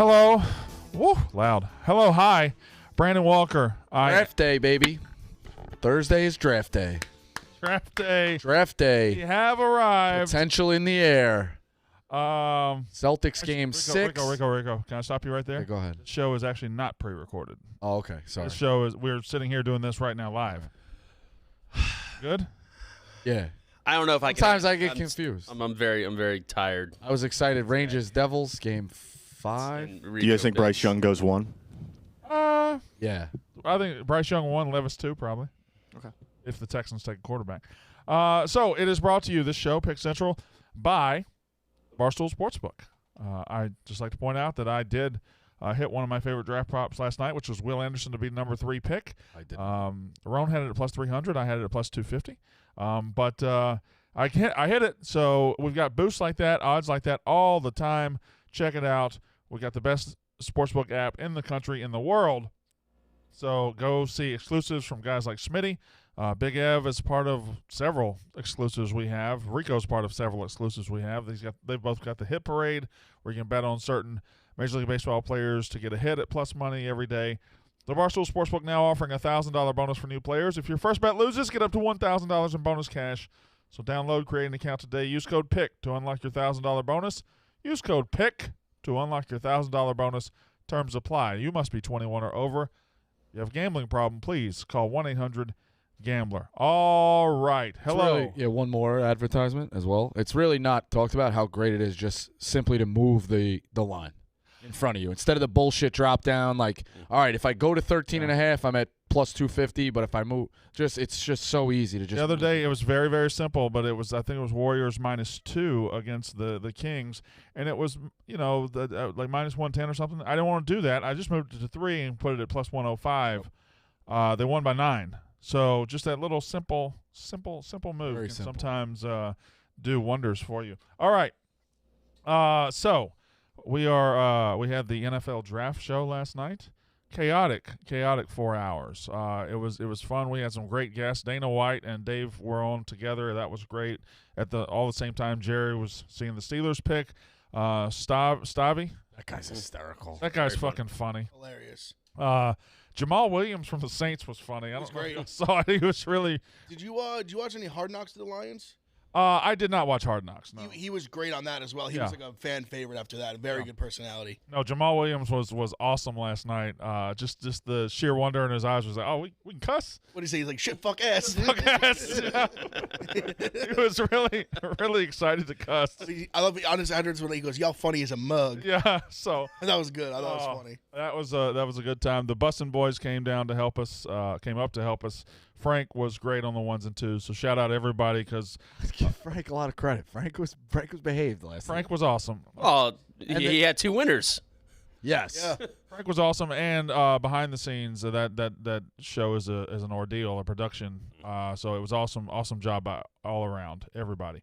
Hello. Woo, loud. Hello, hi. Brandon Walker. Draft day, baby. Thursday is draft day. Draft day. Draft day. We have arrived. Potential in the air. Celtics game 6. Rico. Can I stop you right there? Okay, go ahead. The show is actually not pre-recorded. Oh, okay. Sorry. The show is, we're sitting here doing this right now live. Good? Yeah. I don't know if I can. Sometimes I get confused. I'm very tired. I was excited. Rangers, Devils, game 5. Do you guys think Bryce Young goes 1? Yeah. I think Bryce Young 1, Levis 2, probably. Okay. If the Texans take a quarterback. So it is brought to you, this show, Pick Central, by Barstool Sportsbook. I'd just like to point out that I did hit one of my favorite draft props last night, which was Will Anderson to be number 3 pick. I did. Ron had it at plus 300. I had it at plus 250. But I hit it. So we've got boosts like that, odds like that all the time. Check it out. We got the best sportsbook app in the country, in the world. So go see exclusives from guys like Smitty. Big Ev is part of several exclusives we have. Rico's part of several exclusives we have. They've both got the hit parade where you can bet on certain Major League Baseball players to get a hit at plus money every day. The Barstool Sportsbook now offering a $1,000 bonus for new players. If your first bet loses, get up to $1,000 in bonus cash. So download, create an account today. Use code PICK to unlock your $1,000 bonus. Use code PICK to unlock your $1,000 bonus. Terms apply. You must be 21 or over. If you have a gambling problem, please call 1-800-GAMBLER. All right. Hello. Really, one more advertisement as well. It's really not talked about how great it is just simply to move the line in front of you. Instead of the bullshit drop down, like, all right, if I go to 13.5, I'm at plus 250, but if I move, it's just so easy to just. The other day, it was very, very simple, but I think it was Warriors -2 against the Kings, and it was, like minus 110 or something. I didn't want to do that. I just moved it to 3 and put it at plus 105. They won by 9. So just that little simple move Very can simple. sometimes do wonders for you. All right. So we had the NFL draft show last night. Chaotic 4 hours. It was fun. We had some great guests. Dana White and Dave were on together. That was great. At all the same time, Jerry was seeing the Steelers pick. Stabby. That guy's hysterical. That guy's fucking funny. Hilarious. Jamal Williams from the Saints was funny. I don't know if you saw it. He was really. Did you watch any Hard Knocks to the Lions? I did not watch Hard Knocks. No, He was great on that as well. He was like a fan favorite after that. A very good personality. No, Jamal Williams was awesome last night. Just the sheer wonder in his eyes was like, oh, we can cuss. What did he say? He's like, shit, fuck ass. Fuck ass. Yeah. He was really excited to cuss. I love on his entrance when he goes, y'all funny as a mug. Yeah, so that was good. I thought it was funny. That was a good time. The Bussin' Boys came up to help us. Frank was great on the 1s and 2s, so shout out everybody because give Frank a lot of credit. Frank was behaved last night. Frank was awesome. Oh, he had 2 winners. Yes. Yeah. Frank was awesome, and behind the scenes, that show is an ordeal, a production. So it was awesome job by all around everybody.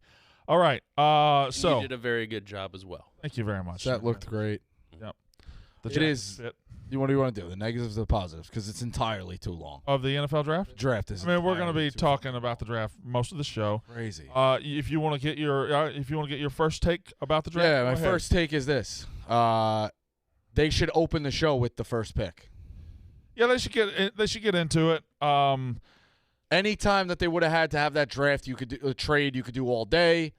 All right, so you did a very good job as well. Thank you very much. That looked great. Yep. It is. What do you want to do? The negatives or the positives? Because it's entirely too long. Of the NFL draft? Draft is. I mean, we're going to be talking about the draft most of the show. Crazy. If you want to get your first take about the draft, yeah, my first take is this. They should open the show with the first pick. Yeah, they should get into it. Any time that they would have had to have that draft, you could do a trade. You could do all day.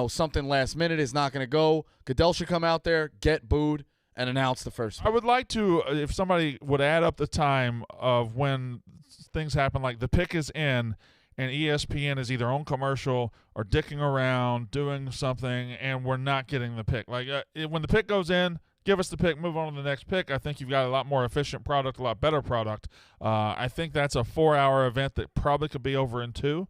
Something last minute is not going to go. Goodell should come out there, get booed, and announce the first pick. I would like to, if somebody would add up the time of when things happen, like the pick is in, and ESPN is either on commercial or dicking around, doing something, and we're not getting the pick. Like when the pick goes in, give us the pick, move on to the next pick. I think you've got a lot more efficient product, a lot better product. I think that's a 4-hour event that probably could be over in 2.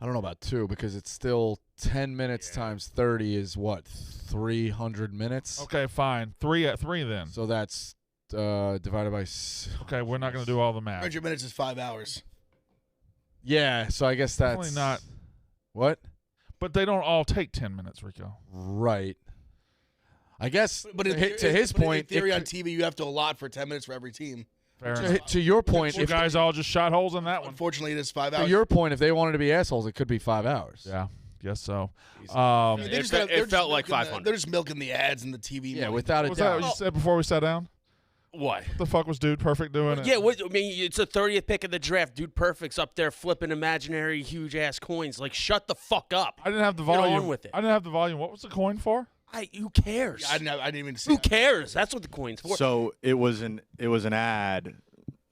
I don't know about 2 because it's still 10 minutes times 30 is what, 300 minutes? Okay, fine. 3 at 3 then. So that's divided by. Okay, we're not going to do all the math. 100 minutes is 5 hours. Yeah, so I guess that's. Definitely not. What? But they don't all take 10 minutes, Rico. Right. I guess But to his point. In theory, on TV, you have to allot for 10 minutes for every team. Fair enough. To your point, You guys all just shot holes in that one. Unfortunately, it is 5 hours. to your point, if they wanted to be assholes, it could be 5 hours. Yeah. Guess so. It felt like 500. They're just milking the ads and the TV. Yeah, money. without a Was that doubt. what you said before we sat down? What? What the fuck was Dude Perfect doing? Yeah, I mean, it's the 30th pick of the draft. Dude Perfect's up there flipping imaginary huge-ass coins. Like, shut the fuck up. I didn't have the Get volume. on with it. I didn't have the volume. What was the coin for? Who cares? I didn't even see. Who that. cares? That's what the coin's for. So it was an ad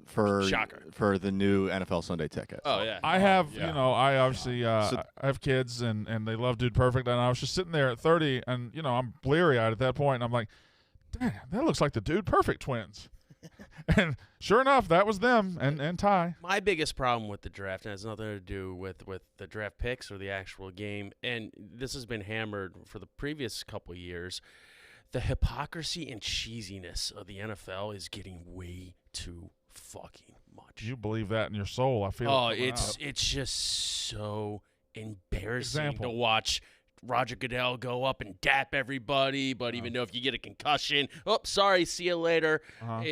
for Shocker. the new NFL Sunday ticket. Oh, yeah. I have, yeah. I obviously I have kids and they love Dude Perfect, and I was just sitting there at 30, and I'm bleary-eyed at that point, and I'm like, damn, that looks like the Dude Perfect twins. And sure enough, that was them and Ty. My biggest problem with the draft has nothing to do with the draft picks or the actual game, and this has been hammered for the previous couple of years. The hypocrisy and cheesiness of the NFL is getting way too fucking much. You believe that in your soul, I feel. Oh, it coming out. it's just so embarrassing Example. to watch Roger Goodell go up and dap everybody, but even though if you get a concussion, sorry, see you later. Uh-huh.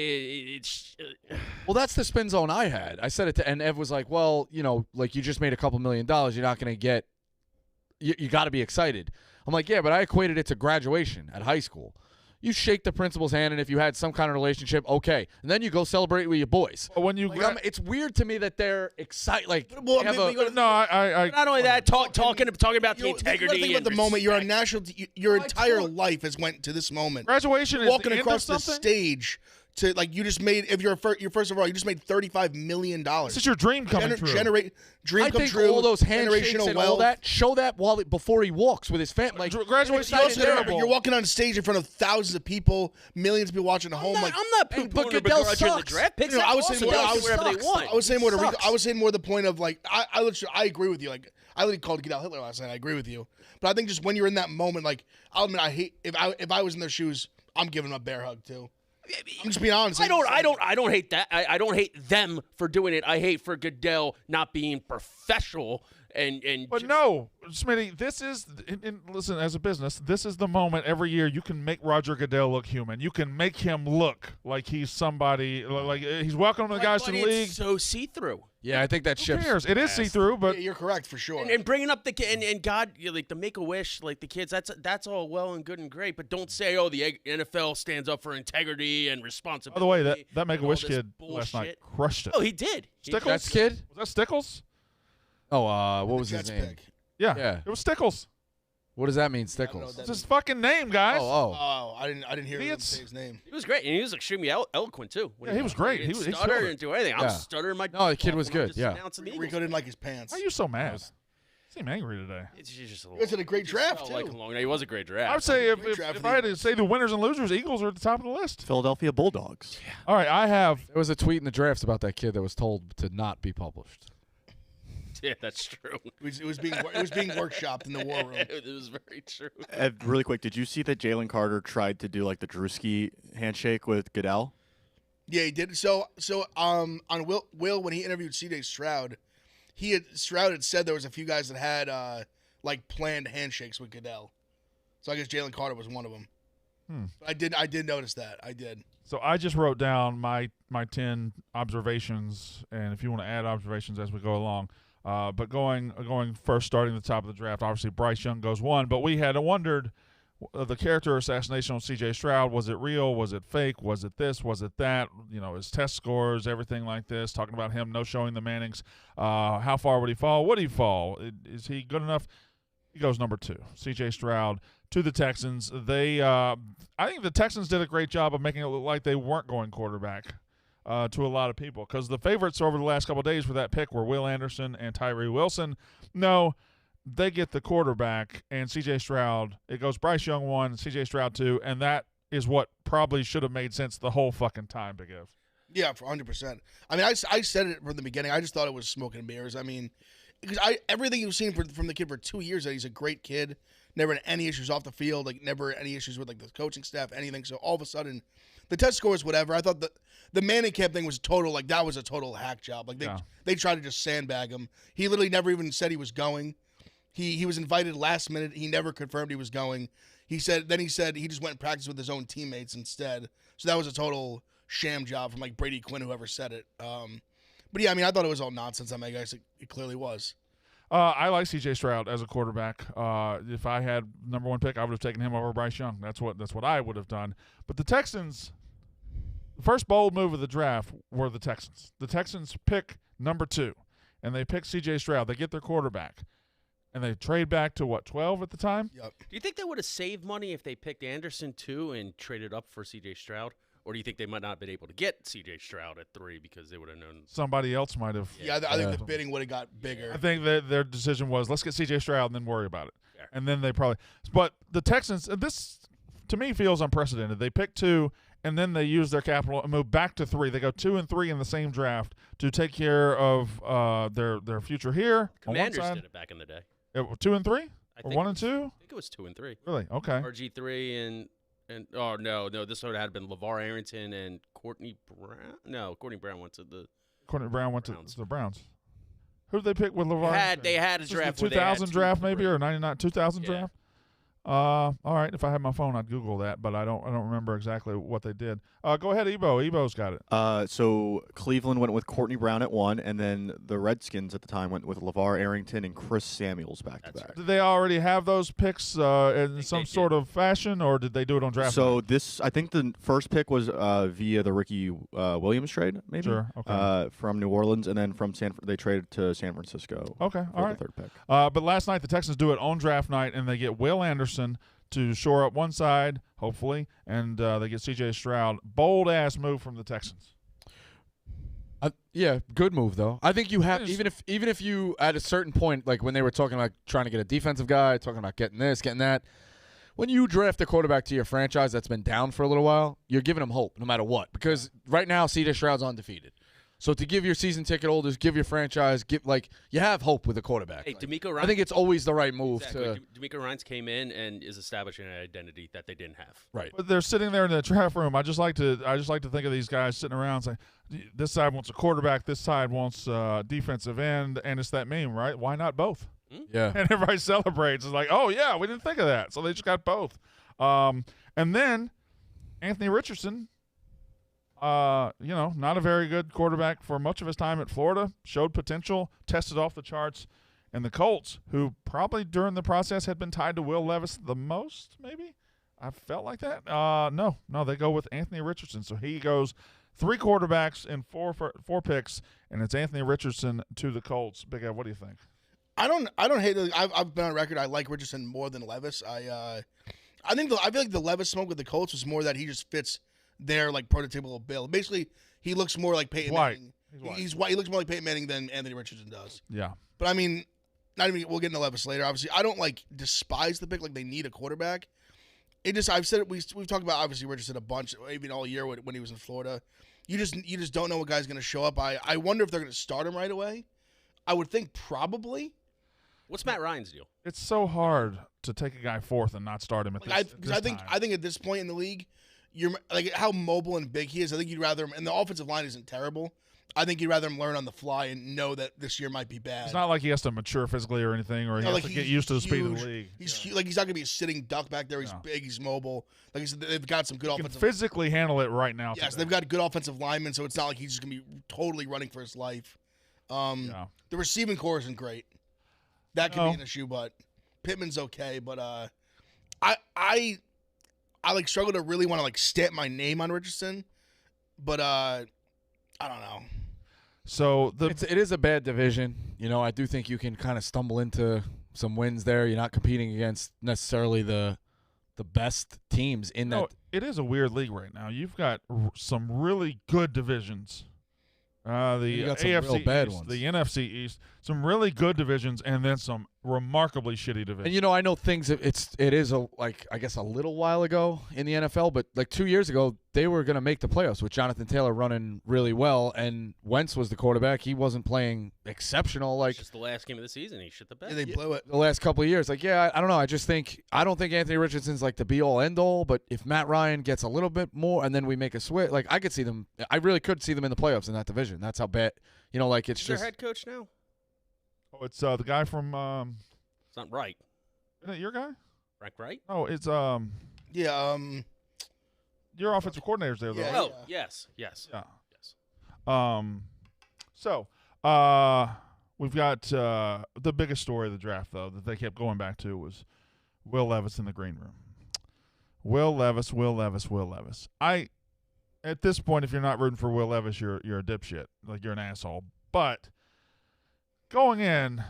Well, that's the spin zone I had. I said it to, and Ev was like, well, like you just made a couple $1 million. You're not going to get, you got to be excited. I'm like, yeah, but I equated it to graduation at high school. You shake the principal's hand, and if you had some kind of relationship, okay. And then you go celebrate with your boys. But when you It's weird to me that they're excited. Like, Well, they have a- no, I Not only that, talking about the You gotta integrity. think about and the moment. You're on respect. national. Your entire life has went to this moment. graduation is Walking the across end the of something. stage to you just made. If you're first of all, you just made $35 million. This is your dream coming true. Dream I come think true. all those handshakes generational and wealth. all that, show that before he walks with his family. Like, Graduation You is also gotta remember, terrible. you're walking on stage in front of thousands of people, millions of people watching at home. I'm not Hey, poo-pooing but or Goodell begrudging the sucks. draft picks. You know, That's I was awesome. saying They more- can I do was- whatever they want. I was saying more. Sucks. I was saying more the point of I agree with you. Like I literally called Goodell Hitler last night. I agree with you, but I think just when you're in that moment, like I'll admit, I hate if I was in their shoes, I'm giving them a bear hug too. I'm just being honest. I don't hate that. I don't hate them for doing it. I hate for Goodell not being professional and But no, Smitty, this is and listen, as a business, this is the moment every year you can make Roger Goodell look human. You can make him look like he's somebody, like he's welcoming the guys to the league. It's so see-through. yeah, I think that Who shifts. cares? It is see-through, but Yeah, you're correct for sure. And bringing up the kid and God, like the Make-A-Wish, like the kids, that's all well and good and great, but don't say, the NFL stands up for integrity and responsibility. by the way, that and Make-A-Wish all this kid last night bullshit. crushed it. Oh, he did. Stickles? That's kid? Was that Stickles? Oh, what was his Jets name? pick. Yeah, Yeah. it was Stickles. What does that mean, I don't Stickles? know It's that- his fucking name, guys. Oh, I didn't hear him Idiots. say his name. He was great, and he was extremely eloquent too. When Yeah, he was great. He He didn't was- he stutter, killed it. didn't do anything. Yeah. I'm stuttering my. No, the kid off was when I'm good, just yeah. announcing the Rico Eagles. didn't like his pants. Why are you so mad? Seem angry today. It's just a You guys had a great draft felt too. like a long. He was a great draft. I would say Great if draft if for I the had to Eagles. say the winners and losers, Eagles are at the top of the list. Philadelphia Bulldogs. All right, I have there was a tweet in the drafts about that kid that was told to not be published. Yeah, that's true. It was being workshopped in the war room. It was very true. Really quick, did you see that Jalen Carter tried to do like the Drewski handshake with Goodell? Yeah, he did. So on Will when he interviewed C.J. Stroud, Stroud had said there was a few guys that had like planned handshakes with Goodell. So I guess Jalen Carter was one of them. I did notice that. I did. So I just wrote down my 10 observations, and if you want to add observations as we go along. But going first, starting at the top of the draft, obviously Bryce Young goes 1. But we had wondered the character assassination on C.J. Stroud. Was it real? Was it fake? Was it this? Was it that? His test scores, everything like this. Talking about him no showing the Mannings. How far would he fall? Would he fall? Is he good enough? He goes number 2. C.J. Stroud to the Texans. I think the Texans did a great job of making it look like they weren't going quarterback. To a lot of people, because the favorites over the last couple of days for that pick were Will Anderson and Tyree Wilson. No, they get the quarterback and C.J. Stroud. It goes Bryce Young 1, C.J. Stroud 2, and that is what probably should have made sense the whole fucking time, Big Ev. Yeah, for 100%. I mean, I said it from the beginning. I just thought it was smoke and mirrors. I mean, because everything you've seen from the kid for 2 years, that he's a great kid, never had any issues off the field, like never any issues with like the coaching staff, anything. So all of a sudden, the test scores, whatever. I thought the Manning camp thing was total. Like that was a total hack job. Like they tried to just sandbag him. He literally never even said he was going. He was invited last minute. He never confirmed he was going. He said he just went and practiced with his own teammates instead. So that was a total sham job from like Brady Quinn, whoever said it. But yeah, I mean, I thought it was all nonsense. I mean, I guess it clearly was. I like C.J. Stroud as a quarterback. If I had number 1 pick, I would have taken him over Bryce Young. That's what I would have done. But the Texans, the first bold move of the draft were the Texans. The Texans pick number 2, and they pick C.J. Stroud. They get their quarterback, and they trade back to 12 at the time. Yep. Do you think they would have saved money if they picked Anderson 2 and traded up for C.J. Stroud? Or do you think they might not have been able to get C.J. Stroud at 3 because they would have known? Somebody else might have. Yeah, I think the bidding would have got bigger. I think that their decision was, let's get C.J. Stroud and then worry about it. Fair. And then they probably – but the Texans – this, to me, feels unprecedented. They pick 2, and then they use their capital and move back to 3. They go 2 and 3 in the same draft to take care of their future here. Commanders on one side. did it back in the day. 2 and 3? I Or think 1 and 2? I think it was 2 and 3. Really? Okay. RG3 and oh no, this would have been LeVar Arrington and Courtney Brown. No, Courtney Brown went to the Courtney Brown went Browns. to the Browns. Who did they pick with LeVar? They had a This is draft. the where they had 2000 2 draft and maybe 3. or 99 2000 Yeah. draft. All right, if I had my phone, I'd Google that, but I don't remember exactly what they did. Go ahead, Ebo. Ebo's got it. So Cleveland went with Courtney Brown at 1, and then the Redskins at the time went with LeVar Arrington and Chris Samuels back to That's back. Did they already have those picks in think some they sort of fashion, or did they do it on draft So night? I think the first pick was via the Ricky Williams trade, maybe. Sure, okay. From New Orleans, and then from they traded to San Francisco. Okay, for all right. the 3rd pick. But last night the Texans do it on draft night, and they get Will Anderson to shore up one side, hopefully, and they get C.J. Stroud. Bold-ass move from the Texans. Yeah, good move though. I think you have It is- even if you at a certain point, like when they were talking about trying to get a defensive guy, talking about getting this, getting that. When you draft a quarterback to your franchise that's been down for a little while, you're giving them hope no matter what. Because right now, C.J. Stroud's undefeated. So to give your season ticket holders, give your franchise, you have hope with a quarterback. Hey, Like, D'Amico Ryan. I think it's always the right move exactly. to D'Amico Ryan's came in and is establishing an identity that they didn't have. right. But they're sitting there in the draft room. I just like to think of these guys sitting around saying, this side wants a quarterback, this side wants defensive end, and it's that meme, right? Why not both? Yeah. And everybody celebrates. It's like, oh, yeah, we didn't think of that. So they just got both. And then Anthony Richardson, not a very good quarterback for much of his time at Florida, showed potential, tested off the charts. And the Colts, who probably during the process had been tied to Will Levis the most, maybe? I felt like that. No, they go with Anthony Richardson. So he goes 3 quarterbacks and 4 picks, and it's Anthony Richardson to the Colts. Big Ed, what do you think? I don't hate it. I've been on record. I like Richardson more than Levis. I feel like the Levis smoke with the Colts was more that he just fits their like prototypical build. Basically, he looks more like Peyton White. Manning. He's white. He's white. He looks more like Peyton Manning than Anthony Richardson does. Yeah. But I mean, we'll get into Levis later. Obviously, I don't like despise the pick. Like they need a quarterback. I've said it. We've talked about obviously Richardson a bunch, even all year when he was in Florida. You just don't know what guy's going to show up. I wonder if they're going to start him right away. I would think probably. What's Matt Ryan's deal? It's so hard to take a guy 4th and not start him at Like this time. I think at this point in the league, you're like how mobile and big he is. I think you'd rather him, and the offensive line isn't terrible. I think you'd rather him learn on the fly and know that this year might be bad. It's not like he has to mature physically or anything, or he No, has to get used to the speed of the huge. league. He's like he's not gonna be a sitting duck back there. He's No. big. He's mobile. Like I said, they've got some good He can offensive. physically handle it right now. Yes, today. they've got good offensive linemen, so it's not like he's just gonna be totally running for his life. Yeah. The receiving core isn't great. That could No. be an issue, but Pittman's okay. But I like struggle to really want to like stamp my name on Richardson, but I don't know. So It is a bad division. I do think you can kind of stumble into some wins there. You're not competing against necessarily the best teams in that. it is a weird league right now. You've got some really good divisions. The You got some AFC real bad East, ones. the NFC East, some really good divisions, and then some remarkably shitty divisions. And I know things. It is I guess a little while ago in the NFL, but like 2 years ago they were going to make the playoffs with Jonathan Taylor running really well, and Wentz was the quarterback. He wasn't playing exceptional like Just the last game of the season, he shit the bed. Yeah, they blew it. the last couple of years. Like, yeah, I don't know. I don't think Anthony Richardson's like the be all end all. But if Matt Ryan gets a little bit more, and then we make a switch, like I could see them. I really could see them in the playoffs in that division. That's how bad. Like it's Who's their just. head coach now? Oh, it's the guy from. It's not right. Isn't it your guy? Frank Wright? No, it's Yeah. your offensive coordinator's there though. Yeah, right? Oh, yes. Yeah. Yes. So, we've got the biggest story of the draft, though, that they kept going back to was Will Levis in the green room. Will Levis. At this point, if you're not rooting for Will Levis, you're a dipshit. Like, you're an asshole. But going in,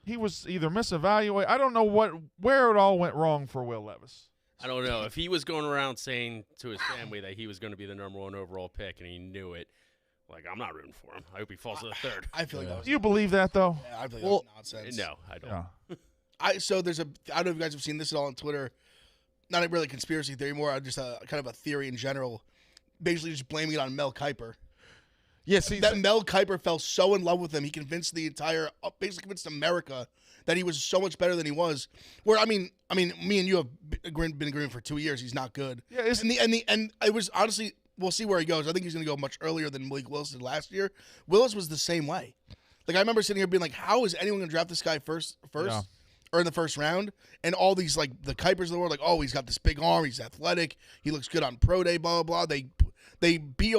he was either misevaluated. I don't know where it all went wrong for Will Levis. I don't know. If he was going around saying to his family that he was going to be the number 1 overall pick and he knew it, like, I'm not rooting for him. I hope he falls to the 3rd. I feel like that was. Do you believe that, though? Yeah, I feel like that was nonsense. No, I don't. Yeah. So there's I don't know if you guys have seen this at all on Twitter. Not really a conspiracy theory, more just a kind of a theory in general. Basically, just blaming it on Mel Kiper. Yeah, see, That Mel Kiper fell so in love with him, he convinced the entire, basically convinced America that he was so much better than he was. Where I mean, me and you have been agreeing for 2 years. He's not good. Yeah, and it was honestly, we'll see where he goes. I think he's going to go much earlier than Malik Willis did last year. Willis was the same way. Like, I remember sitting here being like, how is anyone going to draft this guy first? Yeah. Or in the first round, and all these, like, the Kuipers of the world, like, oh, he's got this big arm, he's athletic, he looks good on pro day, blah blah blah. They beat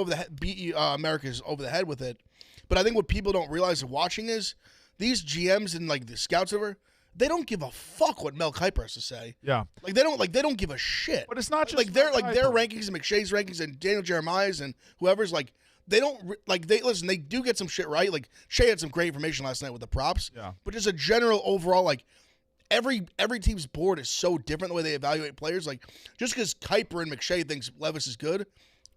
America's over the head with it. But I think what people don't realize of watching is these GMs and, like, the scouts over, they don't give a fuck what Mel Kiper has to say. Yeah. They don't give a shit. But it's not just like their Mel their Kiper. rankings and McShay's rankings and Daniel Jeremiah's and whoever's, like, they don't listen. They do get some shit right. Like, Shea had some great information last night with the props. Yeah. But just a general overall, like, every team's board is so different the way they evaluate players. Like, just because Kiper and McShay thinks Levis is good,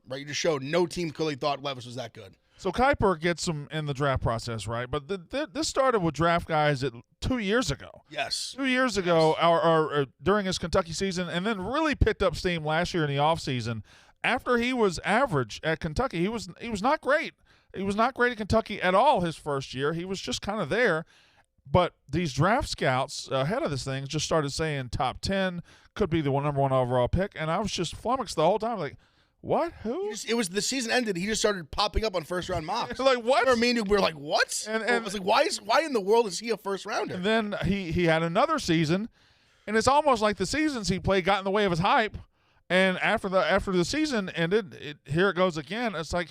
right? You just showed no team clearly thought Levis was that good. So Kiper gets him in the draft process, right? But this started with draft guys 2 years ago. Yes. 2 years ago, or during his Kentucky season, and then really picked up steam last year in the offseason. After he was average at Kentucky, he was not great. He was not great at Kentucky at all his first year. He was just kind of there. But these draft scouts ahead of this thing just started saying top 10, could be the number 1 overall pick, and I was just flummoxed the whole time. Like, what? Who? It was the season ended. He just started popping up on first round mocks. Like, what? Remember me and you were like, what? And I was like, why in the world is he a first rounder? And then he had another season, and it's almost like the seasons he played got in the way of his hype. And after the season ended, here it goes again. It's like,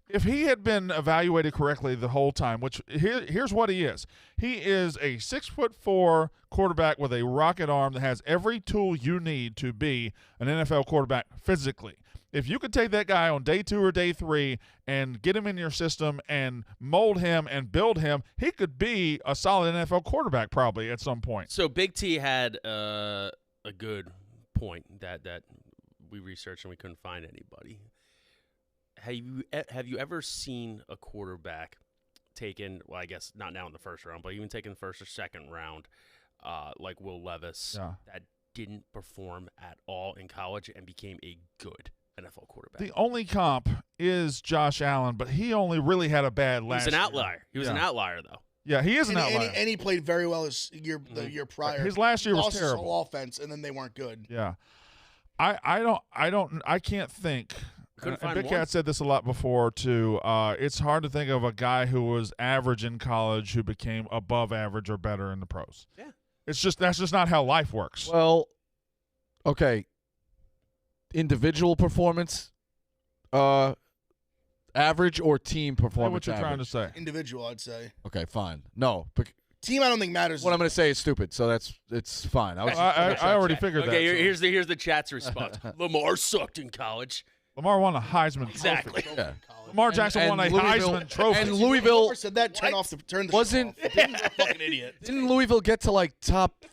if he had been evaluated correctly the whole time, which here's what he is. He is a 6'4" quarterback with a rocket arm that has every tool you need to be an NFL quarterback physically. If you could take that guy on day 2 or day 3 and get him in your system and mold him and build him, he could be a solid NFL quarterback probably at some point. So Big T had a good point that we researched and we couldn't find anybody. Have you ever seen a quarterback taken, well, I guess not now in the first round, but even taken the first or second round, like Will Levis, that didn't perform at all in college and became a good NFL quarterback? The only comp is Josh Allen, but he only really had a bad last He was an year. outlier. He was an outlier, though. Yeah, he is an and outlier. he played very well the year prior. His last year was Lost his terrible. whole offense, and then they weren't good. Yeah. I can't think. Couldn't And find Big one. Cat said this a lot before too. It's hard to think of a guy who was average in college who became above average or better in the pros. Yeah. That's just not how life works. Well, okay. Individual performance, average, or team Say performance? what you're trying to average? say. Individual, I'd say. Okay, fine. No, but Team, I don't think matters. what I'm going to say is stupid, so it's fine. I already figured Okay, that. so. here's the chat's response. Lamar sucked in college. Lamar won a Heisman Exactly. trophy. Yeah. Lamar Jackson won a Heisman trophy. And Louisville Whoever said that, turn the wasn't- show off. You're a fucking idiot. didn't Louisville get to like top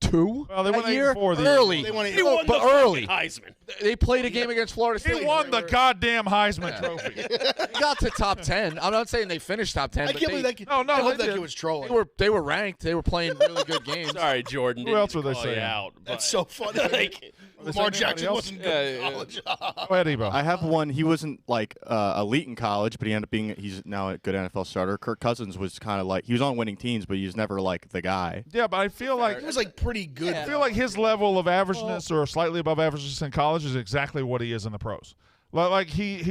2 Well, they that won 8 year? before the early. They won 8. He won but the early. fucking Heisman. They played a game against Florida State. he won the goddamn Heisman Yeah. trophy. They got to top 10. I'm not saying they finished top 10. I but can't believe that kid. No, I they hope that did. kid was trolling. they were ranked. They were playing really good games. Sorry, Jordan. Who didn't else were they call you saying? out, That's but- so funny. Like, Lamar anybody Jackson else? wasn't good in college. Go ahead, Ebo. I have one. He wasn't like elite in college, but he ended up being. He's now a good NFL starter. Kirk Cousins was kind of like he was on winning teams, but he was never like the guy. Yeah, but I feel like He was like pretty good. I feel like his level of averageness or slightly above averageness in college is exactly what he is in the pros. Like he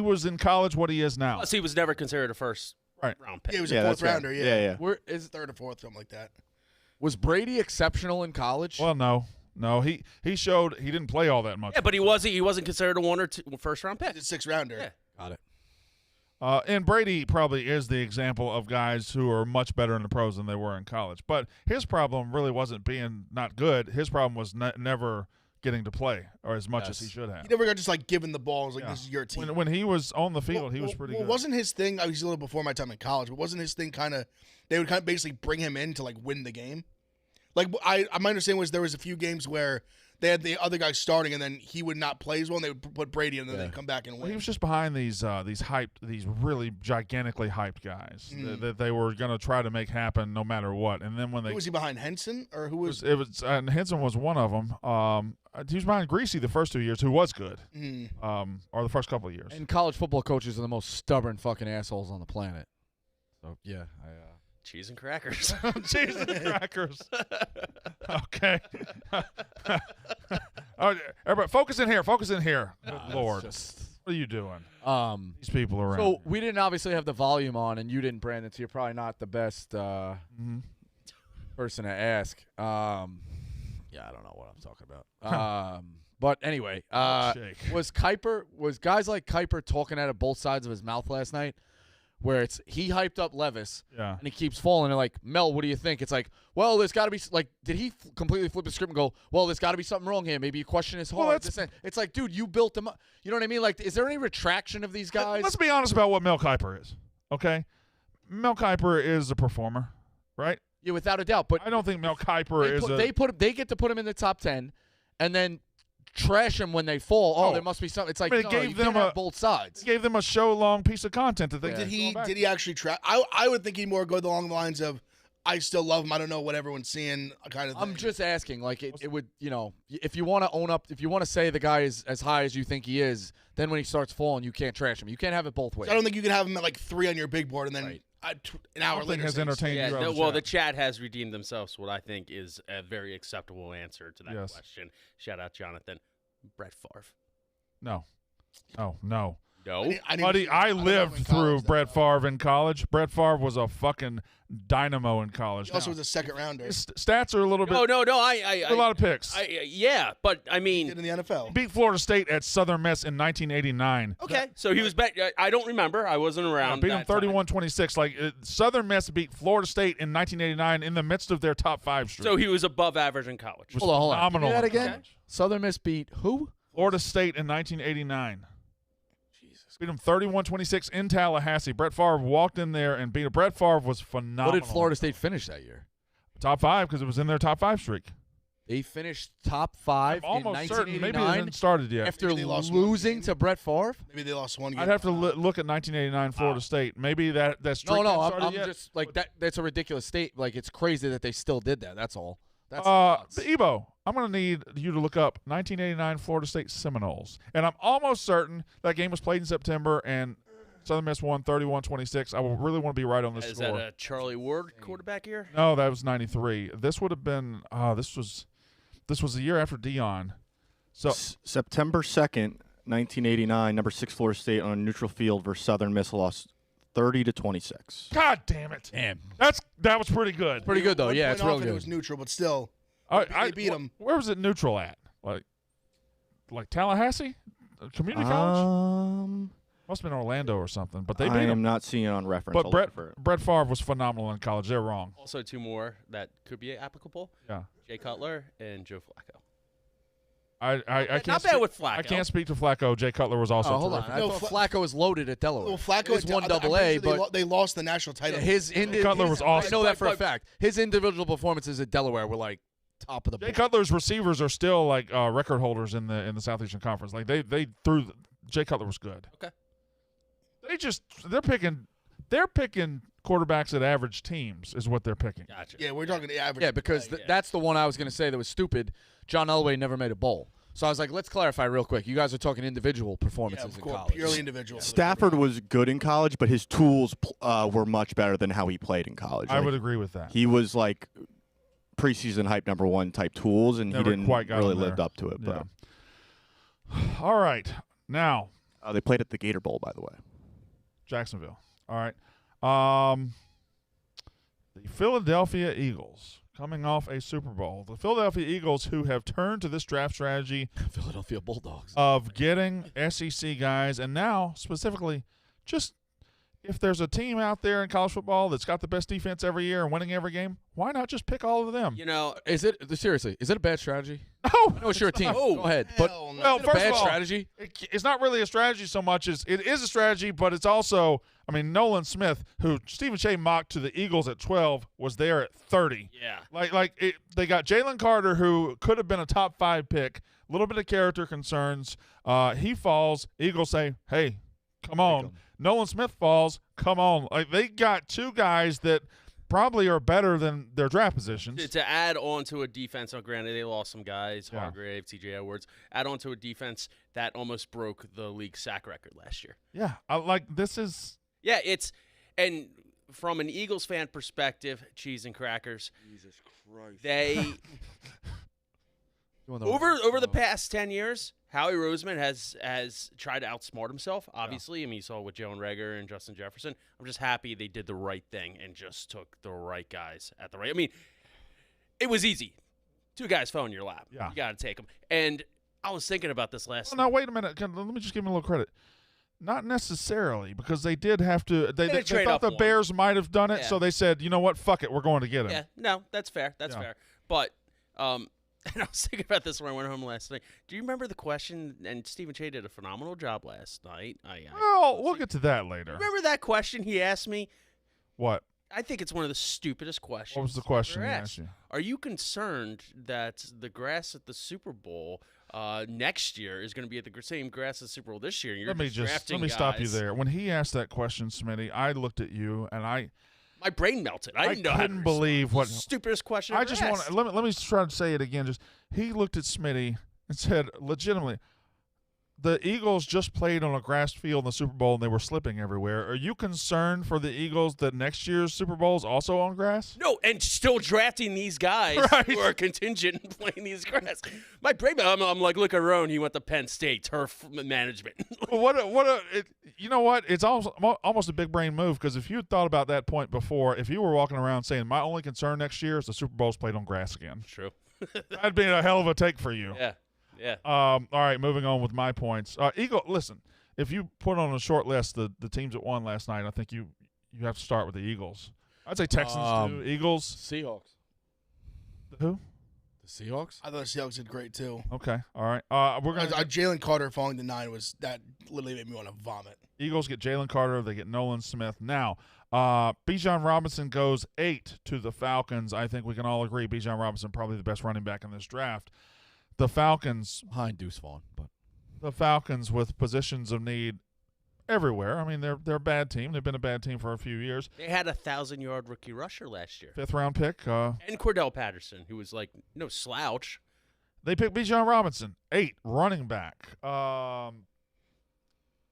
was in college what he is now. Plus, he was never considered a first round pick. Yeah, he was Yeah, a fourth that's right. rounder. Yeah. Where is Third or fourth, something like that. was Brady exceptional in college? Well, no, he showed he didn't play all that much. Yeah, but he wasn't considered a 1 or 2 first round pick. He's a 6th rounder. Yeah. Got it. And Brady probably is the example of guys who are much better in the pros than they were in college. But his problem really wasn't being not good. His problem was never getting to play or as much as he should have. He never got just like given the balls like Yeah. this is your team. When he was on the field, he was pretty good. Wasn't his thing? I was a little before my time in college, but wasn't his thing kind of they would kind of basically bring him in to like win the game? Like my understanding was there was a few games where they had the other guy starting and then he would not play as well, and they would put Brady in and then they'd come back and Well, win. he was just behind these really gigantically hyped guys that they were going to try to make happen no matter what. And then when they Who was he behind, Henson or who was? it was and Henson was one of them. He was behind Greasy the first 2 years, who was good. Or the first couple of years. And college football coaches are the most stubborn fucking assholes on the planet. So yeah, Cheese and crackers. Cheese and crackers. Okay. All right, everybody, focus in here. Focus in here. Good Lord. What are you doing? These people around. So we didn't obviously have the volume on, and you didn't, Brandon. So you're probably not the best person to ask. Yeah, I don't know what I'm talking about. But anyway, was guys like Kuiper talking out of both sides of his mouth last night? Where he hyped up Levis, and he keeps falling. And like, Mel, what do you think? It's like, well, there's got to be like, did he completely flip the script and go, well, there's got to be something wrong here. Maybe you question his heart. It's like, dude, you built him up. You know what I mean? Like, is there any retraction of these guys? Let's be honest about what Mel Kiper is. Okay, Mel Kiper is a performer, right? Yeah, without a doubt. But I don't think Mel Kiper they get to put him in the top 10, and then trash him when they fall. Oh, there must be something. It's like, it no, gave you them can't have both sides. He gave them a show-long piece of content that they Did he actually try? I would think he'd more go along the lines of, I still love him. I don't know what everyone's seeing, kind of thing. I'm just asking. Like, it would, if you want to own up, if you want to say the guy is as high as you think he is, then when he starts falling, you can't trash him. You can't have it both ways. I don't think you can have him at like 3 on your big board and then an hour later. has entertained you. Well, the chat has redeemed themselves. What I think is a very acceptable answer to that question. Shout out, Jonathan. Brett Favre. No. Oh, no. No. Buddy, I lived through Brett Favre in college. Brett Favre was a fucking dynamo in college. He also was a second rounder. His stats are a little bit. No. A lot of picks. Yeah, but I mean, in the NFL, beat Florida State at Southern Miss in 1989. Okay, so he was back. I don't remember. I wasn't around. Beat them 31-26. Like Southern Miss beat Florida State in 1989 in the midst of their top 5 streak. So he was above average in college. Hold on. Phenomenal. Say that again. Okay. Southern Miss beat who? Florida State in 1989. Beat them 31-26 in Tallahassee. Brett Favre walked in there and beat him. Brett Favre was phenomenal. What did Florida State finish that year? Top 5 because it was in their top 5 streak. They finished top 5 I'm in almost certain. Maybe it 1989 hasn't started yet. after Maybe they lost losing to Brett Favre. maybe they lost one game. I'd have to look at 1989 Florida State. Maybe that streak No, hadn't started I'm yet. just like that. That's a ridiculous state. Like, it's crazy that they still did that. That's all. That's The Ebo, I'm going to need you to look up 1989 Florida State Seminoles. And I'm almost certain that game was played in September and Southern Miss won 31-26. I will really want to be right on this Is score. that a Charlie Ward quarterback here? No, that was 93. This would have been this was the year after Dion. So September 2nd, 1989, number 6 Florida State on a neutral field versus Southern Miss lost 30-26. God damn it. damn. That was pretty good. Pretty good though. One Yeah, point it's off real and good. It was neutral, but still, I beat 'em. Where was it neutral at? Like Tallahassee? Community college? Must have been Orlando or something, but they beat I am them. not seeing it on reference. But I'll Brett look for it. Favre was phenomenal in college. They're wrong. Also, 2 more that could be applicable. Yeah. Jay Cutler and Joe Flacco. I can't Not bad with Flacco. I can't speak to Flacco. Jay Cutler was also Hold on. terrific. I No, thought Flacco was loaded at Delaware. well, Flacco was one double A, but they lost the national title. Cutler was awesome. I know that for a fact. His individual performances at Delaware were like top of the Jay board. Cutler's receivers are still like record holders in the Southeastern Conference. Like they threw. Jay Cutler was good. Okay. They're picking quarterbacks at average teams is what they're picking. Gotcha. Yeah, we're talking the average. Yeah, because that's the one I was going to say that was stupid. John Elway never made a bowl. So I was like, let's clarify real quick. You guys are talking individual performances of in course, college. purely individual. Stafford was good in college, but his tools were much better than how he played in college. I would agree with that. He was like preseason hype number 1 type tools, and Never he didn't quite got really him there. lived up to it. But All right, now they played at the Gator Bowl, by the way. Jacksonville. All right. The Philadelphia Eagles coming off a Super Bowl. The Philadelphia Eagles, who have turned to this draft strategy Philadelphia Bulldogs. of getting SEC guys and now specifically just if there's a team out there in college football that's got the best defense every year and winning every game, why not just pick all of them? You know, Is it seriously? Is it a bad strategy? Oh, I know it's your team. Oh, Go ahead. But Hell no. well, is it a first bad of all, strategy. it's not really a strategy so much as it is a strategy, but it's also, I mean, Nolan Smith, who Stephen Shea mocked to the Eagles at 12, was there at 30. yeah. They got Jalen Carter, who could have been a top 5 pick. A little bit of character concerns. He falls. Eagles say, "Hey, come on." Nolan Smith falls. Come on. Like, they got 2 guys that probably are better than their draft positions. To add on to a defense, granted they lost some guys, Yeah. Hargrave, T.J. Edwards. Add on to a defense that almost broke the league sack record last year. Yeah, this is. Yeah, and from an Eagles fan perspective, cheese and crackers. Jesus Christ. They over the past 10 years, Howie Roseman has tried to outsmart himself. Obviously, I mean, you saw with Jalen Reagor and Justin Jefferson. I'm just happy they did the right thing and just took the right guys at the right. I mean, it was easy. 2 guys fell in your lap. Yeah. You got to take them. And I was thinking about this last. Well, now wait a minute. Let me just give them a little credit. Not necessarily, because they did have to. They trade thought up the one. Bears might have done it, Yeah. so they said, "You know what? Fuck it, we're going to get him." Yeah, no, that's fair. That's Yeah. fair. But and I was thinking about this when I went home last night. Do you remember the question? And Stephen Shea did a phenomenal job last night. Well, we'll get to that later. Remember that question he asked me? What? I think it's one of the stupidest questions. What was the ever question he asked. asked you? Are you concerned that the grass at the Super Bowl next year is going to be at the same grass as the Super Bowl this year? And you're Let me stop you there. When he asked that question, Smitty, I looked at you and my brain melted. I didn't know how to couldn't believe respond. what Stupidest question. I ever just asked. want. Let me try to say it again. Just he looked at Smitty and said, legitimately, the Eagles just played on a grass field in the Super Bowl and they were slipping everywhere. Are you concerned for the Eagles that next year's Super Bowl is also on grass? No, and still drafting these guys Right. who are contingent and playing these grass. My brain, I'm like, look at Roan. He went to Penn State, turf management. Well, you know what? It's almost a big brain move, because if you had thought about that point before, if you were walking around saying, my only concern next year is the Super Bowl's played on grass again, True. that'd be a hell of a take for you. Yeah. Yeah. All right, moving on with my points. Listen, if you put on a short list the teams that won last night, I think you have to start with the Eagles. I'd say Texans too. Eagles. Seahawks. Who? The Seahawks? I thought the Seahawks did great too. Okay. All right. We're gonna Jalen Carter falling to 9 that literally made me want to vomit. Eagles get Jalen Carter. They get Nolan Smith. Now, Bijan Robinson goes 8 to the Falcons. I think we can all agree Bijan Robinson probably the best running back in this draft. The Falcons Behind Deuce Vaughn, but the Falcons with positions of need everywhere. I mean, they're a bad team. They've been a bad team for a few years. They had a 1,000-yard rookie rusher last year. 5th round pick. And Cordell Patterson, who was like no slouch. They picked Bijan Robinson, 8 running back. Not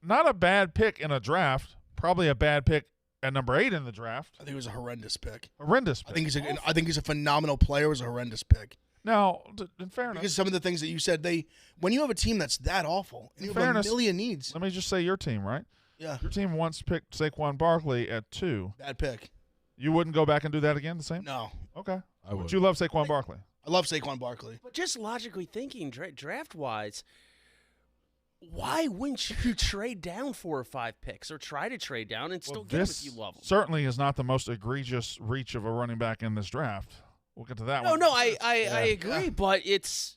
a bad pick in a draft. Probably a bad pick at number 8 in the draft. I think it was a horrendous pick. Horrendous pick. I think he's a phenomenal player. It was a horrendous pick. Now, in fairness, Because some of the things that you said, when you have a team that's that awful, and you have a million needs. let me just say your team, right? Yeah, Your team once picked Saquon Barkley at 2. bad pick. You wouldn't go back and do that again, the same? No, Okay. I would. But you love Saquon Barkley. I love Saquon Barkley. But just logically thinking, draft-wise, why wouldn't you trade down 4 or 5 picks or try to trade down and still get him This if you love him? certainly is not the most egregious reach of a running back in this draft. We'll get to that one. No, I agree, but it's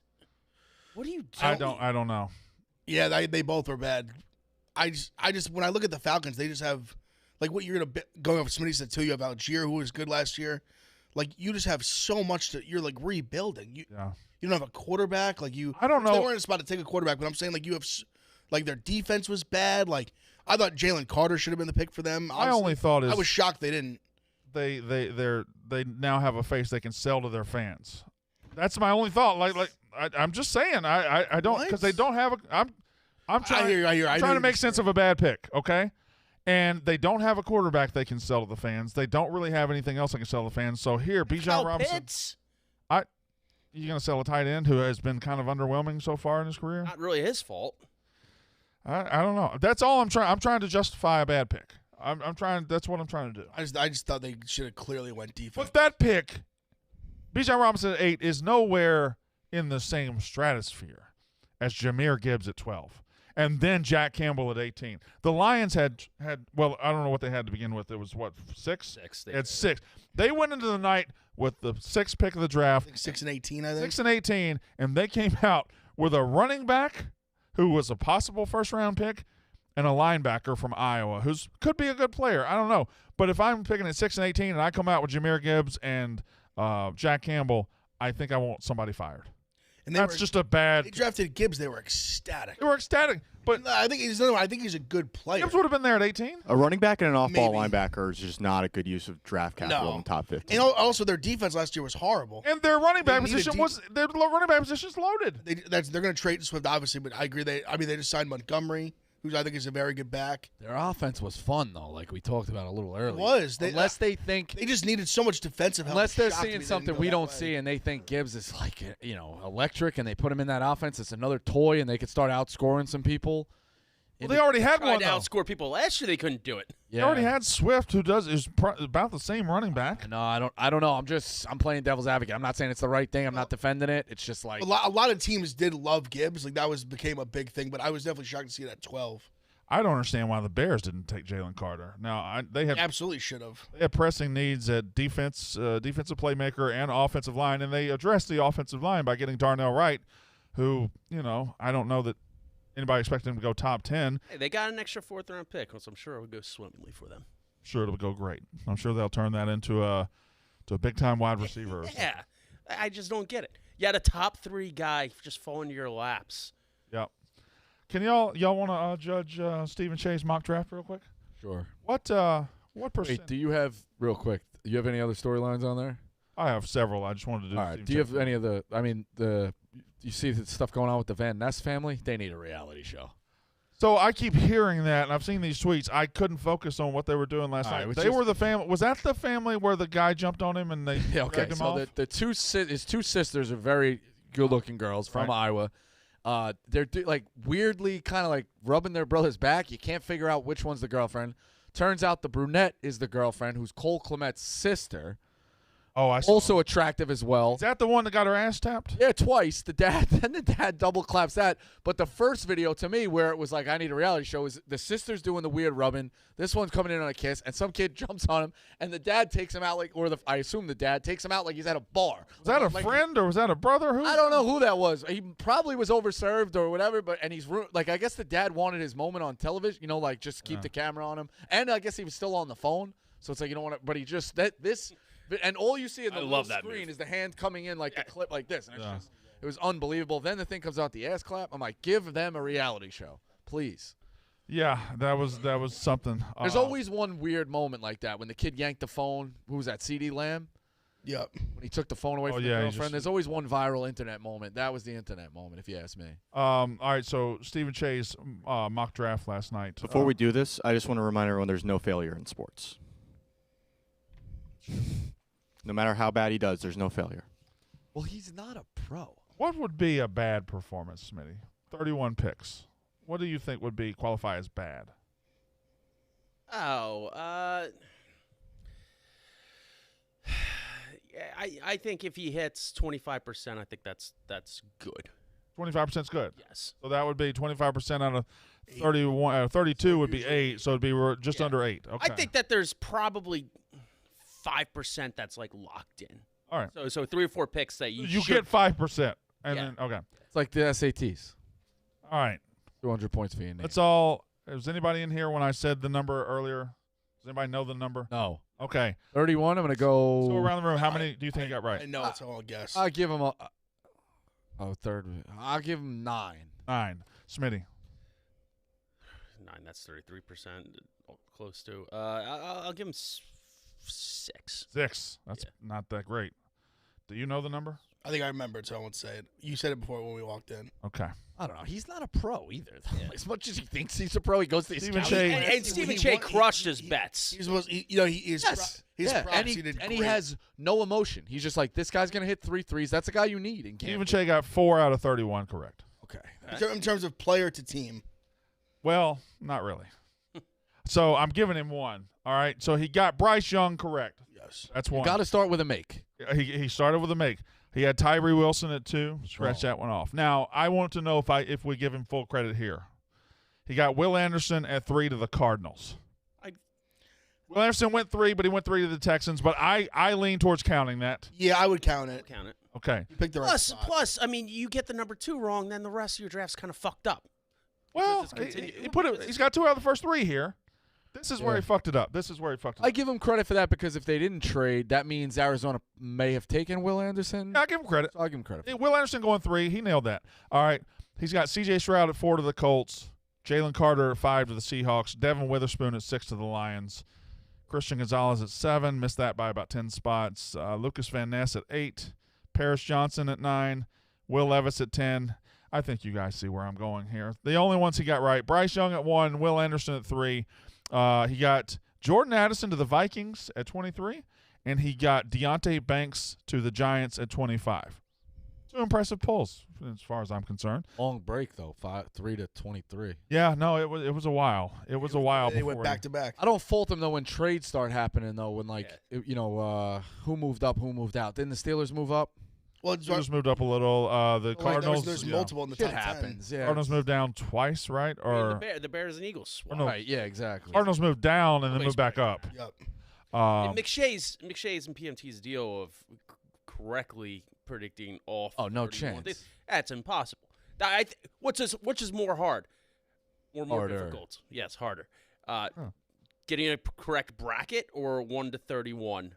what do you do? I don't know. Yeah, they both were bad. I just when I look at the Falcons, they just have like what you're gonna going off Smitty said too. You have Algier, who was good last year. Like you just have so much you're like rebuilding. You don't have a quarterback. Like you, I don't know. They weren't in a spot to take a quarterback, but I'm saying like you have like their defense was bad. Like I thought Jalen Carter should have been the pick for them. My only thought is I was shocked they didn't. They now have a face they can sell to their fans. That's my only thought. I'm just saying I don't, because they don't have a. I'm trying. I hear. I'm trying to make sense of a bad pick. Okay. And they don't have a quarterback they can sell to the fans. They don't really have anything else they can sell to the fans. So here, Bijan Robinson. Pitts? You going to sell a tight end who has been kind of underwhelming so far in his career? Not really his fault. I don't know. That's all I'm trying. I'm trying to justify a bad pick. I'm trying. That's what I'm trying to do. I just thought they should have clearly went defense. But that pick, Bijan Robinson at 8, is nowhere in the same stratosphere as Jahmyr Gibbs at 12. and then Jack Campbell at 18. The Lions had well, I don't know what they had to begin with. It was what, 6? 6. They had 6. They went into the night with the 6th pick of the draft. I think 6 and 18. I think 6 and 18, and they came out with a running back who was a possible first-round pick and a linebacker from Iowa who could be a good player. I don't know. But if I'm picking at 6 and 18 and I come out with Jahmyr Gibbs and Jack Campbell, I think I want somebody fired. and That's just a bad. They drafted Gibbs. They were ecstatic. They were ecstatic, but I think he's another one. I think he's a good player. Gibbs would have been there at 18. A running back and an off-ball Maybe. linebacker is just not a good use of draft capital No. in the top 15. And also, their defense last year was horrible. And their running back They need a position was their running back position's loaded. They're going to trade Swift, obviously, but I agree. They just signed Montgomery, who I think is a very good back. Their offense was fun though, like we talked about a little earlier. It was. Unless they think, They just needed so much defensive help. unless It they're shocked me seeing they something didn't go we that don't way. see, and they think Gibbs is like electric, and they put him in that offense, it's another toy, and they could start outscoring some people. Well, they already had Tried one to though. outscore people last year. They couldn't do it. They already had Swift, who is about the same running back. No, I don't know. I'm playing devil's advocate. I'm not saying it's the right thing. I'm not defending it. It's just like A lot of teams did love Gibbs. Like that became a big thing, but I was definitely shocked to see it at 12. I don't understand why the Bears didn't take Jalen Carter. Now they had Absolutely should have. pressing needs at defense, defensive playmaker, and offensive line, and they addressed the offensive line by getting Darnell Wright, who I don't know that anybody expected him to go top 10. Hey, they got an extra 4th-round pick, which I'm sure it would go swimmingly for them. Sure, it'll go great. I'm sure they'll turn that into a big time wide receiver. Or something. Yeah, I just don't get it. You had a top 3 guy just fall into your laps. Yep. Can y'all want to judge Stephen Che's mock draft real quick? sure. What percent? Wait, do you have real quick? Do you have any other storylines on there? I have several. I just wanted to do. All right. Do you have any of the? I mean, you see the stuff going on with the Van Ness family? They need a reality show. So I keep hearing that, and I've seen these tweets. I couldn't focus on what they were doing last All right, night. which They is- were the family. Was that the family where the guy jumped on him and they Yeah, okay. dragged him So off? his two sisters are very good-looking girls from Right. Iowa. They're like weirdly kind of like rubbing their brother's back. You can't figure out which one's the girlfriend. Turns out the brunette is the girlfriend, who's Cole Clement's sister, Oh, I saw. also attractive as well. Is that the one that got her ass tapped? Yeah, twice. The dad double claps that. But the first video to me where it was like, I need a reality show, is the sister's doing the weird rubbing. This one's coming in on a kiss, and some kid jumps on him, and the dad takes him out I assume the dad takes him out like he's at a bar. Was that a Like, friend or was that a brother? Who? I don't know who that was. He probably was overserved or whatever, and he's like, I guess the dad wanted his moment on television, like just keep the camera on him. And I guess he was still on the phone. So it's like, you don't want to, but he just, and all you see in the I little love that screen move. is the hand coming in like the clip like this. And it's just, it was unbelievable. Then the thing comes out, the ass clap. I'm like, give them a reality show, please. Yeah, that was something. There's always one weird moment like that when the kid yanked the phone. Who was that, CD Lamb? Yep. When he took the phone away from the yeah, he girlfriend. just- There's always one viral internet moment. That was the internet moment, if you ask me. All right, so Stephen Che's mock draft last night. Before we do this, I just want to remind everyone there's no failure in sports. No matter how bad he does, there's no failure. Well, he's not a pro. What would be a bad performance, Smitty? 31 picks. What do you think would qualify as bad? Oh, I think if he hits 25%, I think that's good. 25% is good. Yes. So that would be 25% out of 31. 32 would be 8, so it'd be just under 8. Okay. I think that there's probably 5% that's like locked in. All right. So 3 or 4 picks that you You should, get 5%. And Yeah. then okay. It's like the SATs. All right. 200 points for your name. That's all. Was anybody in here when I said the number earlier? Does anybody know the number? No. Okay. 31, I'm going to go. So around the room, how many do you think you got I right? know it's all a guess. I'll give him third. I'll give him 9. 9. Smitty. 9. That's 33%, close to. I'll give him 6. 6. That's Yeah. not that great. Do you know the number? I think I remembered, so I won't say it. You said it before when we walked in. Okay. I don't know. He's not a pro either. Though. As much as he thinks he's a pro, he goes to his Stephen scouting Che- class. And Stephen He Che won- crushed his he- bets. He's supposed, he's Yes. his Yeah. props, And he did he great. has no emotion. He's just like, this guy's going to hit 3 threes. That's a guy you need. And Stephen Che got 4 out of 31 correct. Okay. In terms of player to team. Well, not really. So I'm giving him 1. All right. So he got Bryce Young correct. Yes. That's 1. Got to start with a make. He started with a make. He had Tyree Wilson at 2. Scratch Oh. that one off. Now I want to know if we give him full credit here. He got Will Anderson at 3 to the Cardinals. Will Anderson went 3, but he went 3 to the Texans. But I lean towards counting that. Yeah, I would count it. Count it. Okay. You picked the right spot. Plus, I mean, you get the number 2 wrong, then the rest of your draft's kind of fucked up. Well, Because it's continu- he put it. He's got 2 out of the first 3 here. This is where he fucked it up. I give him credit for that because if they didn't trade, that means Arizona may have taken Will Anderson. I'll give him credit. So I'll give him credit. Hey, Will Anderson going 3. He nailed that. All right. He's got C.J. Stroud at 4 to the Colts. Jalen Carter at 5 to the Seahawks. Devin Witherspoon at 6 to the Lions. Christian Gonzalez at 7. Missed that by about 10 spots. Lucas Van Ness at 8. Paris Johnson at 9. Will Levis at 10. I think you guys see where I'm going here. The only ones he got right, Bryce Young at 1. Will Anderson at 3. He got Jordan Addison to the Vikings at 23. And he got Deontay Banks to the Giants at 25. 2 impressive pulls, as far as I'm concerned. Long break though, 3 to 23. Yeah, no, it was a while. It was a while. They before went back to back. I don't fault them though when trades start happening though. When who moved up, who moved out. Didn't the Steelers move up? Well, He just moved up a little. The Cardinals. There's yeah. multiple in the Shit top 10. happens. Yeah. Cardinals moved down twice, right? I mean, Or the Bears and Eagles swap. no. Right. Yeah. Exactly. Cardinals moved down and then moved back up. Yep. And McShay's and PMT's deal of correctly predicting all. Oh, no 31 chance. things, that's impossible. Which is more hard or more Harder. difficult? Yes, harder. Getting a correct bracket or 1 to 31.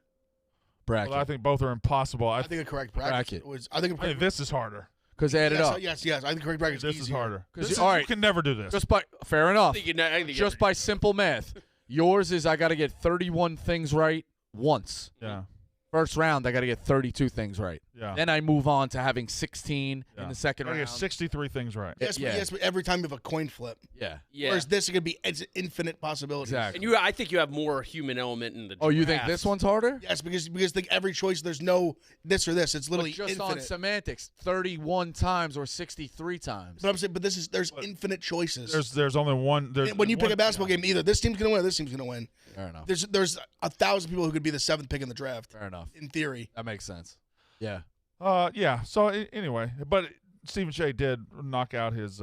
Bracket. Well, I think both are impossible. I I think a correct Bracket. bracket was. I think a correct, this is harder. Because add it yes, up. yes. I think correct bracket This is easier. harder. 'Cause This all is- right. You can never do this. Just by fair enough. I think Just by simple math. Yours is I got to get 31 things right once. Yeah. First round, I got to get 32 things right. Yeah. Then I move on to having 16 Yeah. in the second I round. get 63 things right. Yes, Yeah. but every time you have a coin flip. Yeah. Yeah. Whereas this, it could be it's infinite possibilities. Exactly. And I think you have more human element in the Oh, you think draft. this one's harder? Yes, because like every choice, there's no this or this. It's But literally just on infinite. semantics, 31 times or 63 times. But I'm saying, but there's infinite choices. There's only one. There's And when you pick one- a basketball game, either this team's gonna win or this team's gonna win. Fair enough. There's 1,000 people who could be the 7th pick in the draft. Fair enough. In theory. That makes sense. Yeah. Yeah. So anyway, but Stephen Shea did knock out his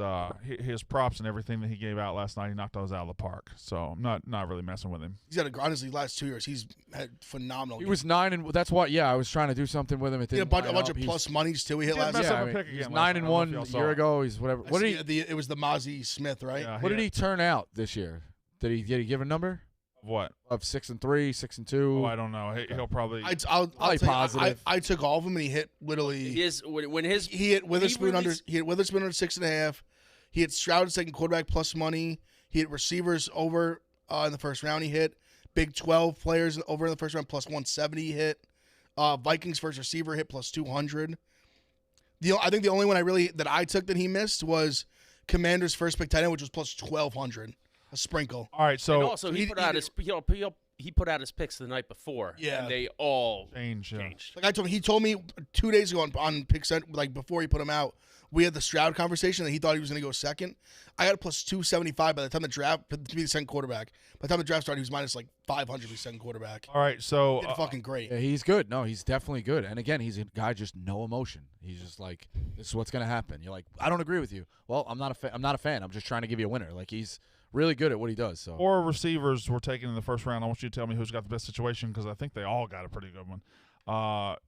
props and everything that he gave out last night. He knocked those out of the park. So I'm not really messing with him. He's got honestly last 2 years he's had phenomenal. He games. was 9 and that's why. Yeah, I was trying to do something with him. It He had didn't a bunch line of up. He's- plus monies too. He hit Did last mess year. up a Yeah, pick he was again last 9 night. and I don't know 1 if y'all a saw year it. ago. He's whatever. What did he? It was the Mozzie Smith, right? Yeah, What did he turn out this year? Did he give a number What? of 6-3, 6-2? Oh, I don't know. He'll probably. I'll Probably tell you, positive. I took all of them and he hit literally. He hit Witherspoon released- He hit Witherspoon under 6.5. He hit Stroud at second quarterback plus money. He hit receivers over in the first round. He hit Big 12 players over in the first round plus 170. He hit Vikings first receiver hit plus 200. I think the only one that I took that he missed was Commanders first pick tight end, which was plus 1,200. A sprinkle. All right. And So also, he put out his picks the night before. Yeah. And they all change. Yeah. changed. Like he told me 2 days ago on pick set, like before he put him out, we had the Stroud conversation that he thought he was going to go second. I got a plus 275 by the time the draft to be the second quarterback. By the time the draft started, he was minus like 500 to be second quarterback. All right. So He did fucking great. Yeah, he's good. No, he's definitely good. And again, he's a guy just no emotion. He's just like, this is what's gonna happen. You're like, I don't agree with you. Well, I'm not a fan. I'm just trying to give you a winner. Like he's really good at what he does. So 4 receivers were taken in the first round. I want you to tell me who's got the best situation because I think they all got a pretty good one.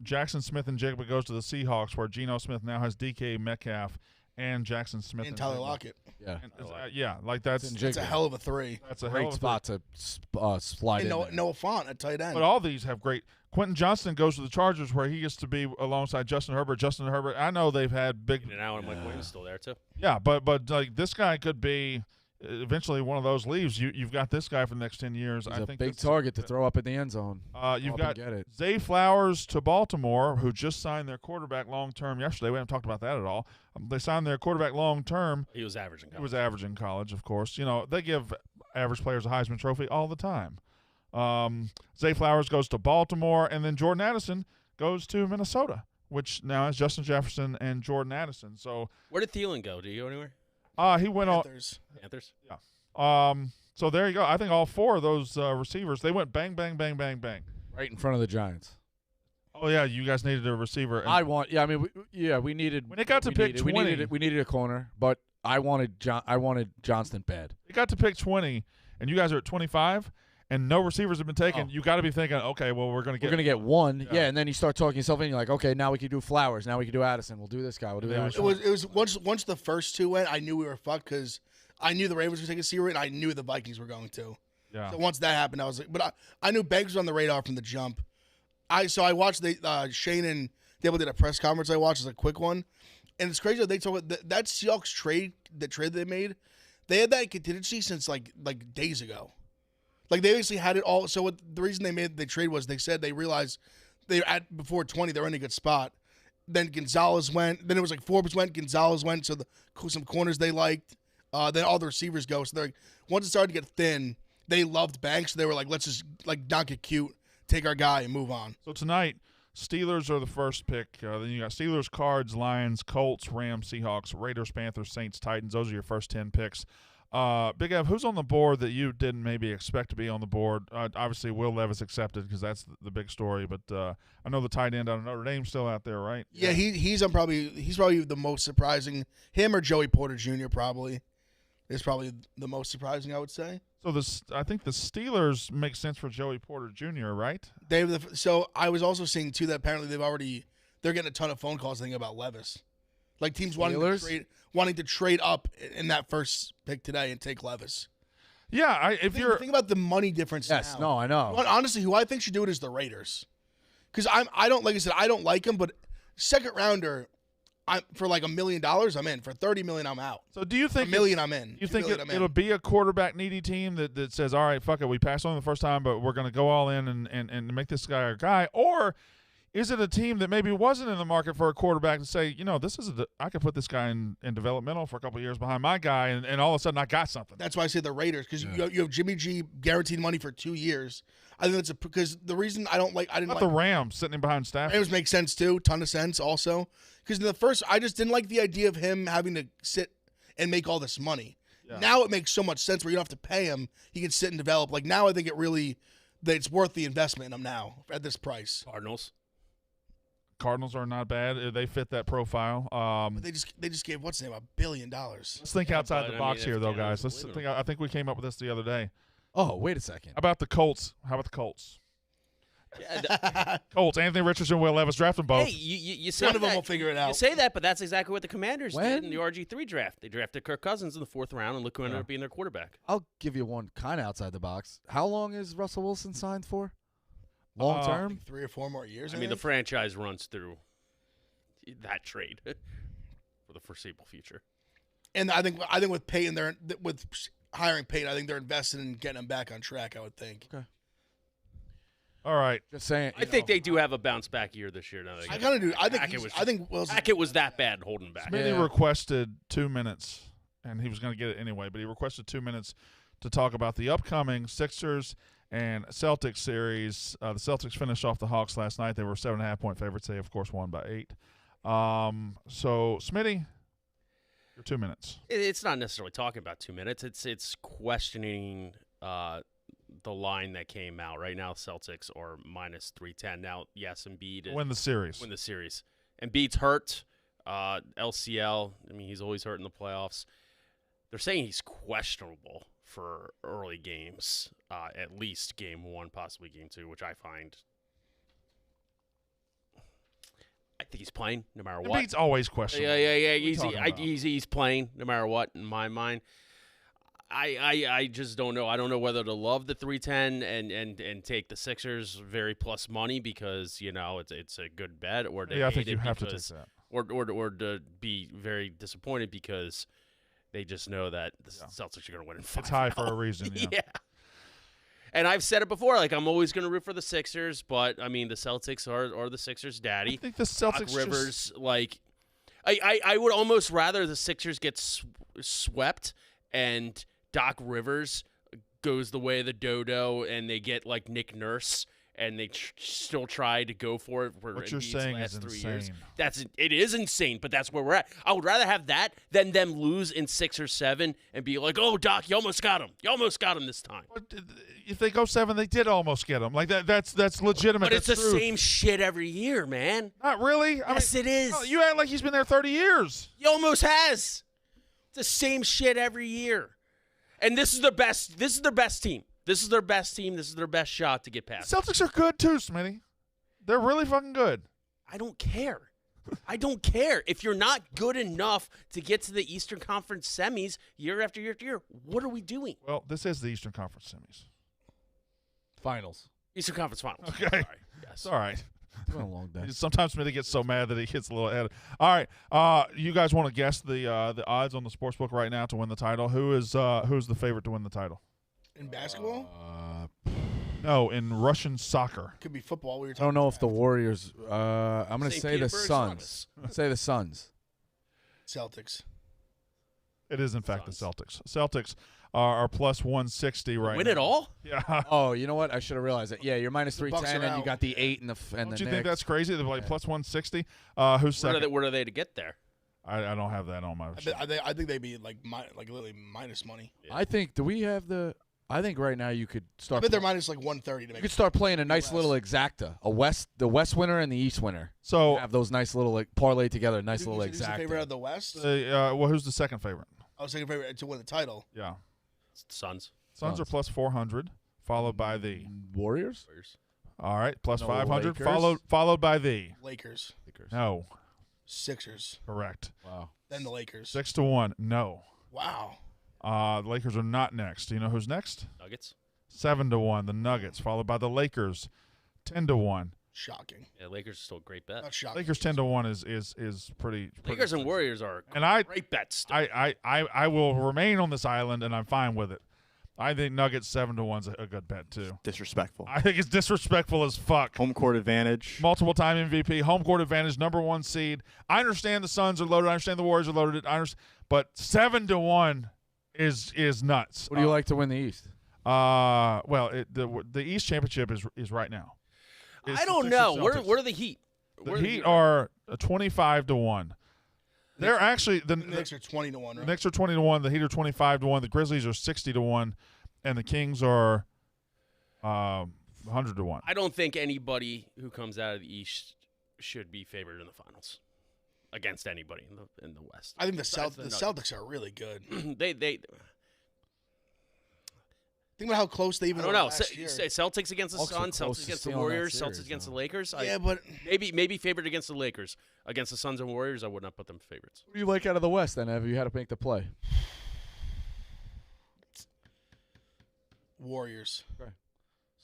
Jackson Smith and Jacob goes to the Seahawks, where Geno Smith now has DK Metcalf and Jackson Smith And Tyler Jigba. Lockett. yeah, Yeah, like that's And It's a Jigba. hell of a 3. that's a hell great of a spot to slide And in. there. Noah Font at tight end. But all these have great. Quentin Johnston goes to the Chargers, where he gets to be alongside Justin Herbert. Justin Herbert, I know they've had big. And now Mike Williams is still there too. Yeah, but like this guy could be eventually one of those leaves. You've got this guy for the next 10 years. He's I a think big that's- target to throw up in the end zone. You've Up got and get it. Zay Flowers to Baltimore, who just signed their quarterback long term yesterday. We haven't talked about that at all. They signed their quarterback long term. He was averaging. He was average in college, of course. You know, they give average players a Heisman Trophy all the time. Zay Flowers goes to Baltimore, and then Jordan Addison goes to Minnesota, which now is Justin Jefferson and Jordan Addison. So Where did Thielen go? Did he go anywhere? he went on. Panthers. Panthers. So there you go. I think all 4 of those receivers, they went bang, bang, bang, bang, bang. Right in front of the Giants. Oh yeah, you guys needed a receiver. And I mean, we needed. When it got to we pick needed, 20, we needed a corner, but I wanted Johnston bad. You got to pick 20, and you guys are at 25, and no receivers have been taken. You got to be thinking, okay, well, we're going to get one. Yeah, and then you start talking yourself in. You're like, okay, now we can do Flowers. Now we can do Addison. We'll do this guy. We'll do that. It was once the first two went, I knew we were fucked because I knew the Ravens were taking a receiver, and I knew the Vikings were going to. Yeah. So once that happened, I was like, but I knew Banks was on the radar from the jump. I watched Shane and Dable did a press conference. I watched, it was a quick one, and it's crazy that they told that Seahawks trade they made. They had that contingency since like days ago. Like they basically had it all. So the reason they made the trade was they said they realized before 20 they were in a good spot. Then Gonzalez went. Then it was like Forbes went. Gonzalez went. So some corners they liked. Then all the receivers go. So they're like, once it started to get thin, they loved Banks. So they were like, let's just not get cute, take our guy and move on. So tonight, Steelers are the first pick. Then you got Steelers, Cards, Lions, Colts, Rams, Seahawks, Raiders, Panthers, Saints, Titans. Those are your first 10 picks. Big Ev, who's on the board that you didn't maybe expect to be on the board? Obviously, Will Levis accepted because that's the big story. But I know the tight end out of Notre Dame's still out there, right? Yeah, he's probably the most surprising. Him or Joey Porter Jr. probably is probably the most surprising, I would say. So I think the Steelers make sense for Joey Porter Jr., right? So I was also seeing too that apparently they're getting a ton of phone calls thinking about Levis, like teams wanting to trade up in that first pick today and take Levis. Yeah, think about the money difference. Yes, now. no, I know. Honestly, who I think should do it is the Raiders, because I don't like him, but second rounder. For like $1 million, I'm in. For $30 million, I'm out. So do you think $1 million, I'm in. You think it'll be a quarterback needy team that says, all right, fuck it, we passed on the first time, but we're going to go all in and make this guy our guy? Or is it a team that maybe wasn't in the market for a quarterback to say, I could put this guy in developmental for a couple of years behind my guy, and all of a sudden I got something? That's why I say the Raiders, because you have Jimmy G guaranteed money for 2 years. I think that's because the reason I didn't like the Rams sitting behind Stafford. Rams make sense too, ton of sense also. Because in the first, I just didn't like the idea of him having to sit and make all this money. Yeah. Now it makes so much sense where you don't have to pay him; he can sit and develop. Like now, I think that it's worth the investment in him now at this price. Cardinals are not bad. They fit that profile. But they just gave what's his name $1 billion. Let's think outside the box here, though, guys. I think we came up with this the other day. Oh, wait a second. How about the Colts? Colts, Anthony Richardson, Will Levis, draft them both. Hey, you say one of them will figure it out. You say that, but that's exactly what the Commanders did in the RG3 draft. They drafted Kirk Cousins in the 4th round, and look who ended up being their quarterback. I'll give you one kind of outside the box. How long is Russell Wilson signed for? Long term? Like 3 or 4 more years. I mean, the franchise runs through that trade for the foreseeable future. And I think with Peyton, with hiring Peyton, I think they're invested in getting him back on track. I would think. Okay. All right. Just saying. I think they do have a bounce back year this year. Now I kind of do. I think Hackett was that bad holding back. Smitty requested 2 minutes, and he was going to get it anyway, but he requested 2 minutes to talk about the upcoming Sixers and Celtics series. The Celtics finished off the Hawks last night. They were 7.5-point favorites. They, of course, won by 8. So, Smitty, your 2 minutes. It's not necessarily talking about 2 minutes. It's questioning the line that came out. Right now, Celtics are minus 310. Now, yes, Embiid win the series. Embiid's hurt. LCL. I mean, he's always hurt in the playoffs. They're saying he's questionable for early games, at least game 1, possibly game 2, which I find. I think he's playing no matter what. Embiid's always questionable. Yeah. He's playing no matter what in my mind. I just don't know. I don't know whether to love the 310 and take the Sixers very plus money because it's a good bet, or to I think you have to take that, or to be very disappointed because they just know that the Celtics are going to win in 5. It's high for a reason. Yeah. And I've said it before, like I'm always going to root for the Sixers, but I mean the Celtics are the Sixers' daddy. I think the Celtics Doc Rivers, I would almost rather the Sixers get swept and Doc Rivers goes the way of the dodo and they get like Nick Nurse and they still try to go for it for what you're saying is insane. It is insane, but that's where we're at. I would rather have that than them lose in 6 or 7 and be like, "Oh, Doc, you almost got him. You almost got him this time." But if they go 7, they did almost get him. Like that's legitimate. But it's the true. same shit every year, man. Not really. Yes, it is. You act like he's been there 30 years. He almost has. It's the same shit every year. And this is their best. This is their best team. This is their best team. This is their best shot to get past. Celtics are good too, Smitty. They're really fucking good. I don't care. I don't care. If you're not good enough to get to the Eastern Conference semis year after year after year, what are we doing? Well, this is the Eastern Conference semis. Finals. Eastern Conference Finals. Okay. Sorry. Yes. It's all right. It's been a long day. Sometimes Smitty gets so mad that he gets a little ahead. All right. You guys want to guess the odds on the sportsbook right now to win the title? Who's the favorite to win the title? In basketball, No, in Russian soccer. could be football. We were I talking don't know if the Warriors. I'm going to St. say the Petersburg Suns. Say the Suns. Celtics. It is, in fact, Suns. the Celtics. Celtics are plus 160 right Win now. it all? Yeah. Oh, you know what? I should have realized it. Yeah, you're minus The Bucks 310, are and you out. got the 8 and the and Don't the you think Knicks. that's crazy? They're like plus 160. Who's second? Where are they to get there? I don't have that on my. I think they'd be like literally minus money. I think. Do we have the? I think right now you could I start. bet they're minus like 130 to You make. could start playing a nice West. little exacta, the West winner and the East winner. So Have those nice little like parlay together, nice little Who's the favorite exacta. of the West? well, who's the second favorite? I was thinking favorite to win the title. Yeah. Suns. Suns are plus 400, followed by the. Warriors. Warriors. All right, plus No, 500, Lakers? followed by the. Lakers, No, Sixers, correct. Wow. then the Lakers. 6-1. No. Wow. The Lakers are not next. Do you know who's next? Nuggets. 7-1. The Nuggets, followed by the Lakers, 10-1. Shocking. Yeah, Lakers are still a great bet. Not shocking. Lakers 10-1 is pretty. Lakers and Warriors are And I great bets. Still. I will remain on this island, and I'm fine with it. I think Nuggets 7-1's a good bet too. Disrespectful. I think it's disrespectful as fuck. Home court advantage. Multiple time MVP, home court advantage, #1 seed. I understand the Suns are loaded. I understand the Warriors are loaded. But 7-1 is nuts. What do you like to win the East? Well, the East Championship is right now. It's I the don't Sixers know. Celtics. Where are the Heat? The Where Heat are 25-1. They're actually The Knicks are 20 to 1, the right? Knicks are 20-1. The Heat are 25-1. The Grizzlies are 60-1, and the Kings are 100-1. I don't think anybody who comes out of the East should be favored in the finals against anybody in the West. I think the Besides the Celtics are really good. they Think about how close they I even don't were know. last year. Celtics against the Hawks are Suns, close Celtics to against the stealing that Warriors, series, Celtics against though. the Lakers. Yeah, but Maybe favored against the Lakers. Against the Suns and Warriors, I would not put them favorites. What do you like out of the West then? Have you had to make the play? Warriors.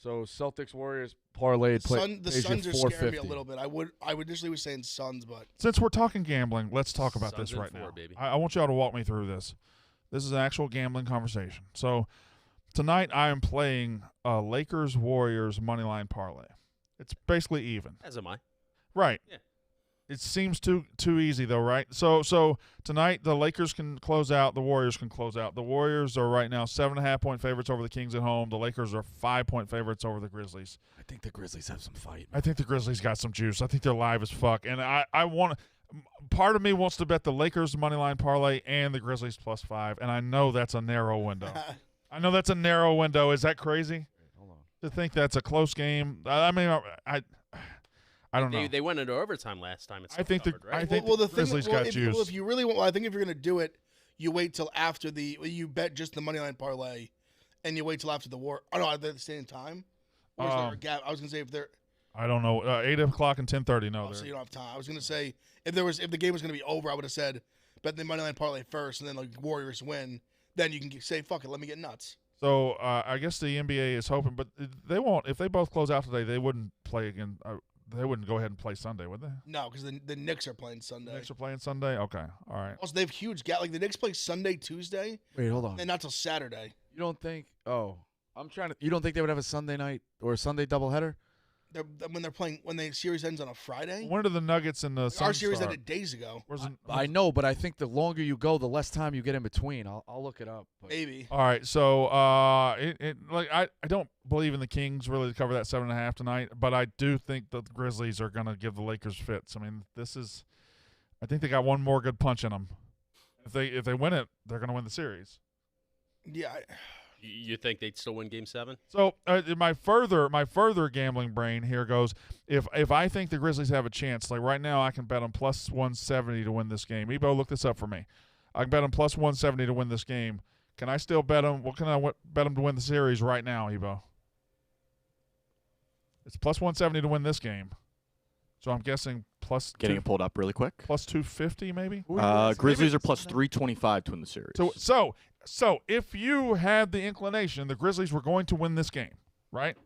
So Celtics Warriors parlayed play. The Suns are scaring me a little bit. I would initially was saying Suns, but Since we're talking gambling, let's talk about Suns this in right 4, now. baby. I want y'all to walk me through this. This is an actual gambling conversation. So tonight I am playing a Lakers Warriors moneyline parlay. It's basically even. As am I. Right. Yeah. It seems too easy though, right? So tonight the Lakers can close out, the Warriors can close out. The Warriors are right now 7.5 point favorites over the Kings at home. The Lakers are 5 point favorites over the Grizzlies. I think the Grizzlies have some fight. I think the Grizzlies got some juice. I think they're live as fuck, and I want. Part of me wants to bet the Lakers moneyline parlay and the Grizzlies +5, and I know that's a narrow window. I know that's a narrow window. Is that crazy Hold on. to think that's a close game? I mean, I don't know. They went into overtime last time. It's I think the covered, right? I think well, the the Grizzlies thing, well, got if, juice. well, if you really want, I think if you're gonna do it, you wait till after you bet just the money line parlay, and you wait till after the war. Oh no, at the same time. Or is there a gap? I was gonna say if there. I don't know. 8 o'clock and 10:30. No, Oh, so there. you don't have time. I was gonna say if the game was gonna be over, I would have said bet the money line parlay first, and then like Warriors win. Then you can say fuck it, let me get nuts. So I guess the NBA is hoping, but they won't. If they both close out today, they wouldn't play again. They wouldn't go ahead and play Sunday, would they? No, because the Knicks are playing Sunday. The Knicks are playing Sunday. Okay, all right. Also, they have huge gap. Like the Knicks play Sunday, Tuesday, Wait, hold on. and not till Saturday. You don't think? Oh, I'm trying to. You don't think they would have a Sunday night or a Sunday doubleheader? When the series ends on a Friday. When do the Nuggets and the Our Suns series start? ended days ago. I know, but I think the longer you go, the less time you get in between. I'll look it up. But Maybe. All right, so like I don't believe in the Kings really to cover that 7.5 tonight, but I do think that the Grizzlies are gonna give the Lakers fits. I mean, I think they got one more good punch in them. If they win it, they're gonna win the series. Yeah. You think they'd still win Game 7? So my further gambling brain here goes, if I think the Grizzlies have a chance, like right now I can bet them +170 to win this game. Ebo, look this up for me. I can bet them plus 170 to win this game. Can I still bet them? What can I bet them to win the series right now, Evo? It's plus 170 to win this game. So I'm guessing plus Getting it pulled up really quick. plus 250 maybe. Grizzlies are plus 325 to win the series. So if you had the inclination the Grizzlies were going to win this game, right?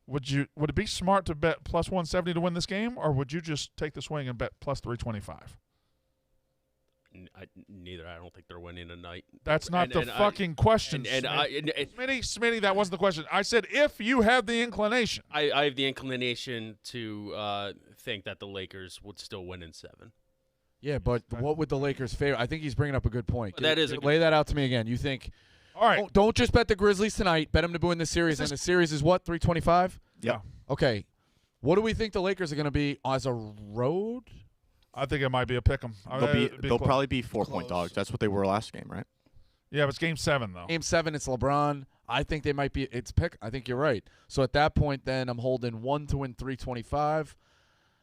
Would it be smart to bet plus 170 to win this game, or would you just take the swing and bet plus 325? Neither. I don't think they're winning tonight. That's not the fucking question. Smitty, that wasn't the question. I said if you have the inclination. I have the inclination to think that the Lakers would still win in 7. Yeah, but what would the Lakers favor? I think he's bringing up a good point. That is lay that out to me again. You think? All right. Don't just bet the Grizzlies tonight. Bet them to win the series, and the series is what, 325? Yeah. Okay. What do we think the Lakers are going to be as a road? I think it might be a pick 'em. They'll probably be 4-point dogs. That's what they were last game, right? Yeah, but it's game 7 though. Game 7, it's LeBron. I think they might be. It's pick. I think you're right. So at that point, then I'm holding 1 to win 325.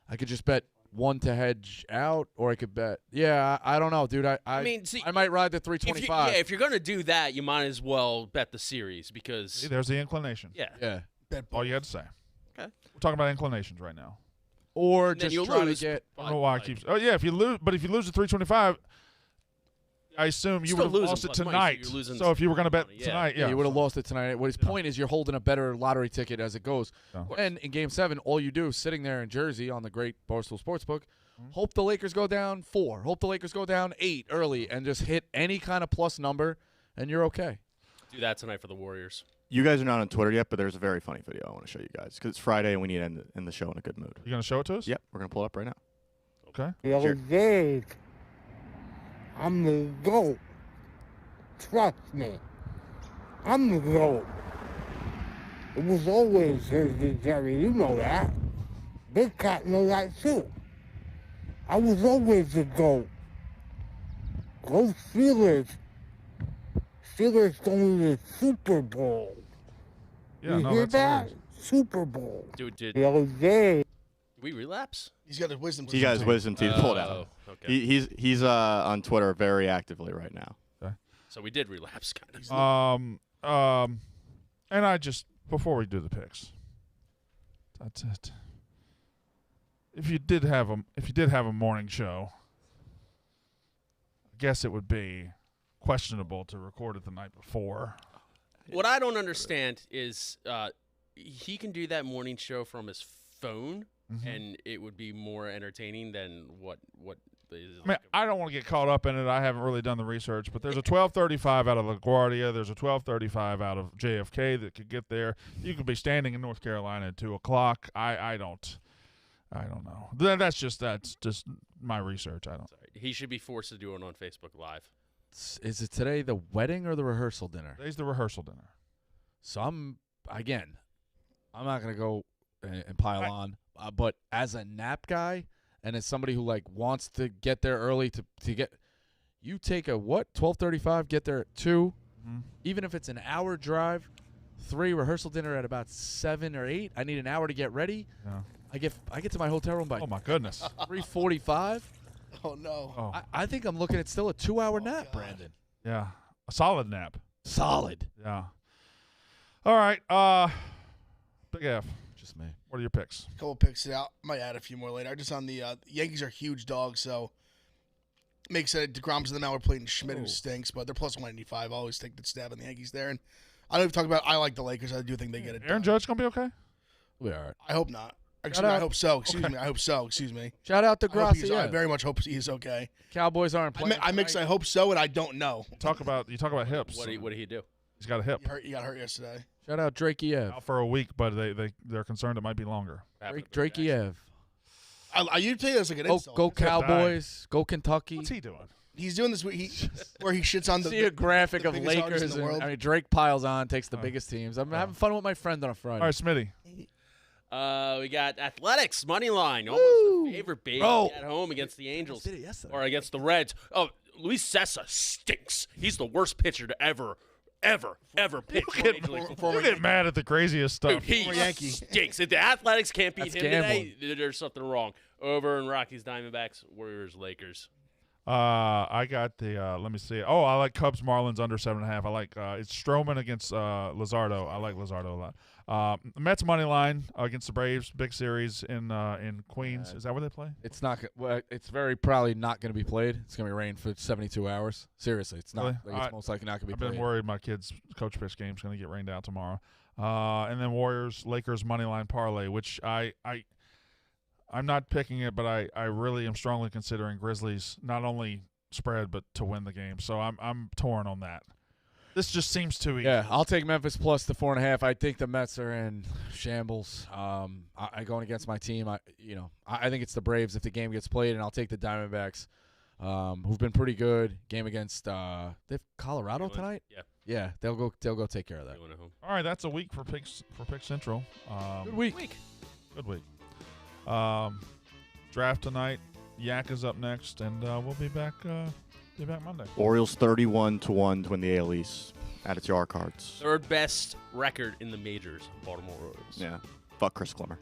I could just bet 1 to hedge out, or I could bet. Yeah, I don't know, dude. I mean, see, I might ride the 325. If you're gonna do that, you might as well bet the series because See, there's the inclination. Yeah. Bet All you had to say. Okay. We're talking about inclinations right now. Or And then just you'll try lose, to get. I don't know why I keep. Oh yeah, if you lose the 325, I assume you Still would have losing lost it plus money, so tonight. you're losing So if you were going to bet money, yeah. tonight, Yeah, you would have lost it tonight. What his point is, you're holding a better lottery ticket as it goes. Yeah. And in Game 7, all you do is sitting there in Jersey on the great Barstool Sportsbook, Mm-hmm. hope the Lakers go down 4, hope the Lakers go down 8 early, and just hit any kind of plus number, and you're okay. do that tonight for the Warriors. You guys are not on Twitter yet, but there's a very funny video I want to show you guys because it's Friday and we need to end the show in a good mood. You going to show it to us? Yep, we're going to pull it up right now. Okay. Yo, Dave, I'm the GOAT. Trust me. I'm the GOAT. It was always Jersey Jerry, you know that. Big Cat know that too. I was always the GOAT. Go Steelers. Steelers going to the Super Bowl. Yeah, you no, hear that's that? hilarious. Super Bowl. Dude, did Yo, Dave. we relapse? He's got his wisdom. He got his wisdom teeth pulled out. Oh, okay. He's on Twitter very actively right now. So we did relapse, kind of. And I just before we do the picks, that's it. If you did have a morning show, I guess it would be questionable to record it the night before. What I don't understand is he can do that morning show from his phone, and it would be more entertaining than what is. I mean, I don't want to get caught up in it. I haven't really done the research, but there's a 12:35 out of LaGuardia. There's a 12:35 out of JFK that could get there. You could be standing in North Carolina at 2:00. I don't know. That's just my research. I don't. He should be forced to do it on Facebook Live. Is it today the wedding or the rehearsal dinner? Today's the rehearsal dinner. So I'm not going to go and pile on, but as a nap guy and as somebody who like wants to get there early to get, you take a 12:35, get there at 2, even if it's an hour drive, 3 rehearsal dinner at about 7 or 8. I need an hour to get ready. Yeah. I get to my hotel room by Oh my goodness. 3:45. Oh no. Oh I think I'm looking at still a 2-hour nap, God. Brandon. yeah, a solid nap. Solid. Yeah. All right. Big F. Just me. What are your picks? Couple picks it out. Might add a few more later. Just on the Yankees are huge dogs, so makes it DeGrom's in the mound. We're playing Schmidt, who stinks, but they're plus 185. I always take the stab on the Yankees there. And I don't even talk about. I like the Lakers. I do think they get it. Aaron done. Judge gonna be okay? We are. I hope not. Excuse Shout me, I out. hope so. Excuse me. I hope so. Excuse me. Shout out to I, hope he's- I Gracia. very much hope he's okay. Cowboys aren't playing. I mix. I hope so, and I don't know. You talk about hips. What did he do? He's got a hip. You got hurt yesterday. Shout out Drakey Out for a week, but they're concerned it might be longer. Drakey Ev. I you take this like an Go, insult. go Except Cowboys. Go Kentucky. What's he doing? He's doing this where he shits on the. See a graphic the of biggest artist Lakers. in the world. I mean, Drake piles on, takes the biggest teams. I'm having fun with my friend on a Friday. All right, Smitty. We got Athletics money line, almost a favorite baby Bro. at home against the Angels Did it yesterday. or against the Reds. Oh, Luis Cessa stinks. He's the worst pitcher to ever pitch. in Major League Football. You get mad at the craziest Dude, stuff. he Former Yankee. stinks. If the Athletics can't beat That's him today, there's something wrong. Over in Rockies, Diamondbacks, Warriors, Lakers. I got the. Let me see. Oh, I like Cubs Marlins under 7.5. I like it's Stroman against Luzardo. I like Luzardo a lot. Mets money line against the Braves. Big series in Queens. Is that where they play? It's not. Well, it's very probably not going to be played. It's going to be rain for 72 hours. Seriously, it's not. Really? Like, it's most likely not going to be I've played. been worried my kid's coach pitch game's going to get rained out tomorrow. And then Warriors Lakers money line parlay, which I'm not picking it, but I really am strongly considering Grizzlies not only spread but to win the game. So I'm torn on that. This just seems too easy. Yeah, I'll take Memphis plus the 4.5. I think the Mets are in shambles. I going against my team. I think it's the Braves if the game gets played, and I'll take the Diamondbacks, who've been pretty good. Game against they have Colorado tonight. Yeah, they'll go take care of that. All right, that's a week for Pick Central. Good week. Good week. Draft tonight. Yak is up next, and we'll be back. Be back Monday. Orioles 31-1 to win the AL East at its yard cards. Third best record in the majors, Baltimore Orioles. Yeah. Fuck Chris Clemmer.